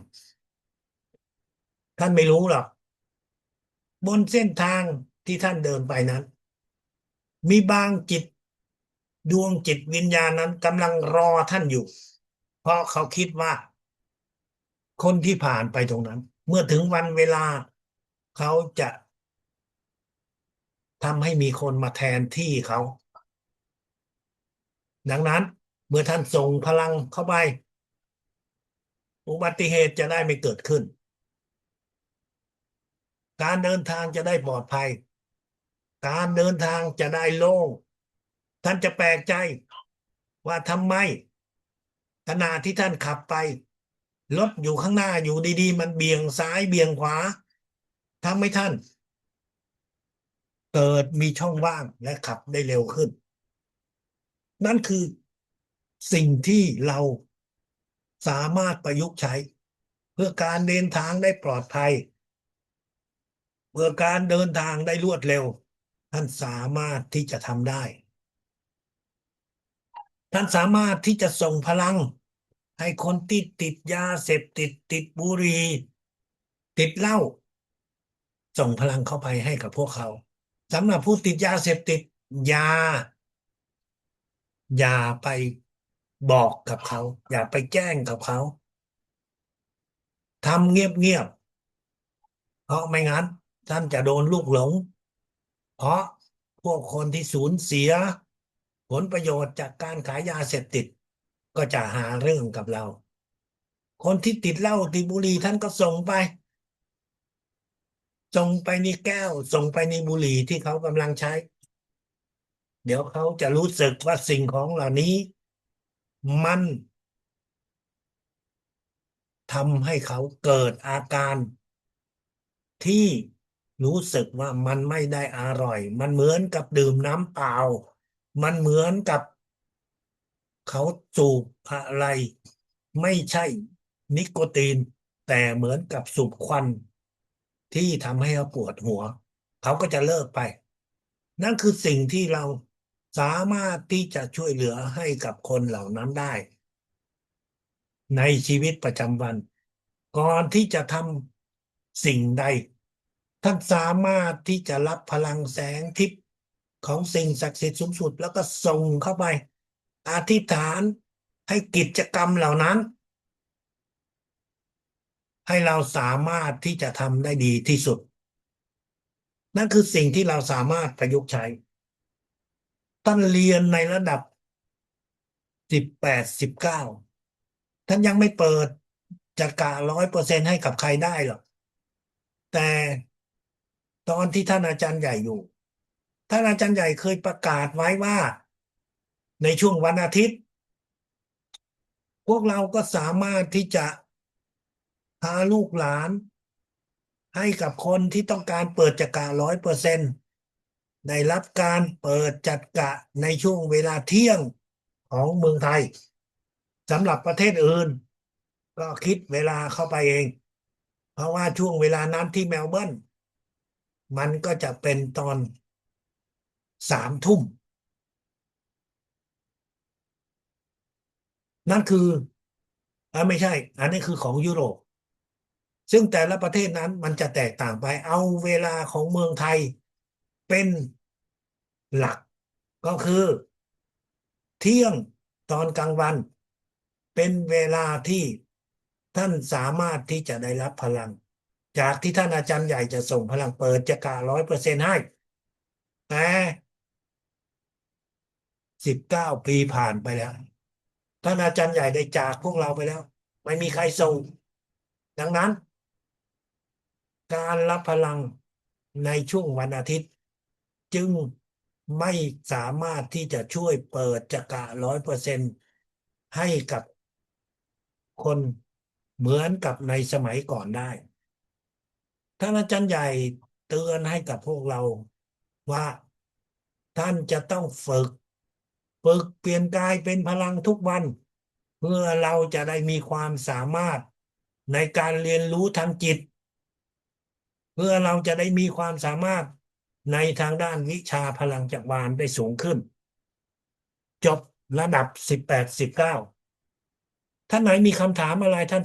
ท่านไม่รู้หรอกบนเส้นทางที่ท่านเดินไปนั้นมีบางจิตดวงจิตวิญญาณนั้นกำลังรอท่านอยู่เพราะเขาคิดว่า คนที่ผ่านไปตรงนั้นเมื่อถึงวันเวลาเขาจะทำให้มีคนมาแทนที่เขาดังนั้นเมื่อท่านส่งพลังเข้าไปอุบัติเหตุจะได้ไม่เกิดขึ้นการเดินทางจะได้ปลอดภัยการเดินทางจะได้โล่งท่านจะแปลกใจว่าทำไมขณะที่ท่านขับไปรถอยู่ข้างหน้าอยู่ดีๆมันเบี่ยงซ้ายเบี่ยงขวาทำให้ท่านเกิดมีช่องว่างและขับได้เร็วขึ้น นั่นคือสิ่งที่เราสามารถประยุกต์ใช้เพื่อการเดินทางได้ปลอดภัยเพื่อการเดินทางได้รวดเร็วท่านสามารถที่จะทำได้ท่านสามารถที่จะส่งพลังให้คนที่ติดยาเสพติดติดบุหรี่ติดเหล้าส่งพลังเข้าไปให้กับพวกเขาสำหรับผู้ติดยาเสพติดอย่าอย่าไปบอกกับเขาอย่าไปแจ้งกับเขาทำเงียบๆเพราะไม่งั้นท่านจะโดนลูกหลงเพราะพวกคนที่สูญเสียผลประโยชน์จากการขายยาเสพติดก็จะหาเรื่องกับเราคนที่ติดเหล้าติดบุหรี่ท่านก็ส่งไปในแก้วส่งไปในบุหรี่ที่เขากำลังใช้เดี๋ยวเขาจะรู้สึกว่าสิ่งของเหล่านี้มันทำให้เขาเกิดอาการที่รู้สึกว่ามันไม่ได้อร่อยมันเหมือนกับดื่มน้ำเปล่ามันเหมือนกับเขาสูบอะไรไม่ใช่นิโคตินแต่เหมือนกับสูบควันที่ทำให้เขาปวดหัวเขาก็จะเลิกไปนั่นคือสิ่งที่เราสามารถที่จะช่วยเหลือให้กับคนเหล่านั้นได้ในชีวิตประจำวันก่อนที่จะทำสิ่งใดท่านสามารถที่จะรับพลังแสงทิพย์ของสิ่งศักดิ์สิทธิ์สูงสุดแล้วก็ส่งเข้าไปอธิษฐานให้กิจกรรมเหล่านั้นให้เราสามารถที่จะทำได้ดีที่สุดนั่นคือสิ่งที่เราสามารถประยุกต์ใช้ท่านเรียนในระดับ1819ท่านยังไม่เปิดจักระ100%ให้กับใครได้หรอกแต่ตอนที่ท่านอาจารย์ใหญ่อยู่ท่านอาจารย์ใหญ่เคยประกาศไว้ว่าในช่วงวันอาทิตย์พวกเราก็สามารถที่จะพาลูกหลานให้กับคนที่ต้องการเปิดจักระ100%ได้รับการเปิดจักระในช่วงเวลาเที่ยงของเมืองไทยสำหรับประเทศอื่นก็คิดเวลาเข้าไปเองเพราะว่าช่วงเวลานั้นที่เมลเบิร์นมันก็จะเป็นตอน3 ทุ่มนั่นคือไม่ใช่อันนี้คือของยุโรปซึ่งแต่ละประเทศนั้นมันจะแตกต่างไปเอาเวลาของเมืองไทยเป็นหลักก็คือเที่ยงตอนกลางวันเป็นเวลาที่ท่านสามารถที่จะได้รับพลัง จากที่ท่านอาจารย์ใหญ่จะส่งพลังเปิดจะกะ100%ให้แต่19 ปีผ่านไปแล้วท่านอาจารย์ใหญ่ได้จากพวกเราไปแล้วไม่มีใครส่งดังนั้นการรับพลังในช่วงวันอาทิตย์จึงไม่สามารถที่จะช่วยเปิดจักระ100%ให้กับคนเหมือนกับในสมัยก่อนได้ท่านอาจารย์ใหญ่เตือนให้กับพวกเราว่าท่านจะต้องฝึกเปลี่ยนกายเป็นพลังทุกวันเพื่อเราจะได้มีความสามารถในการเรียนรู้ทางจิตเพื่อเราจะได้มีความสามารถในทางด้านวิชาพลังจักรวาลได้สูงขึ้นจบระดับ18 19ท่านไหนมีคำถามอะไรท่าน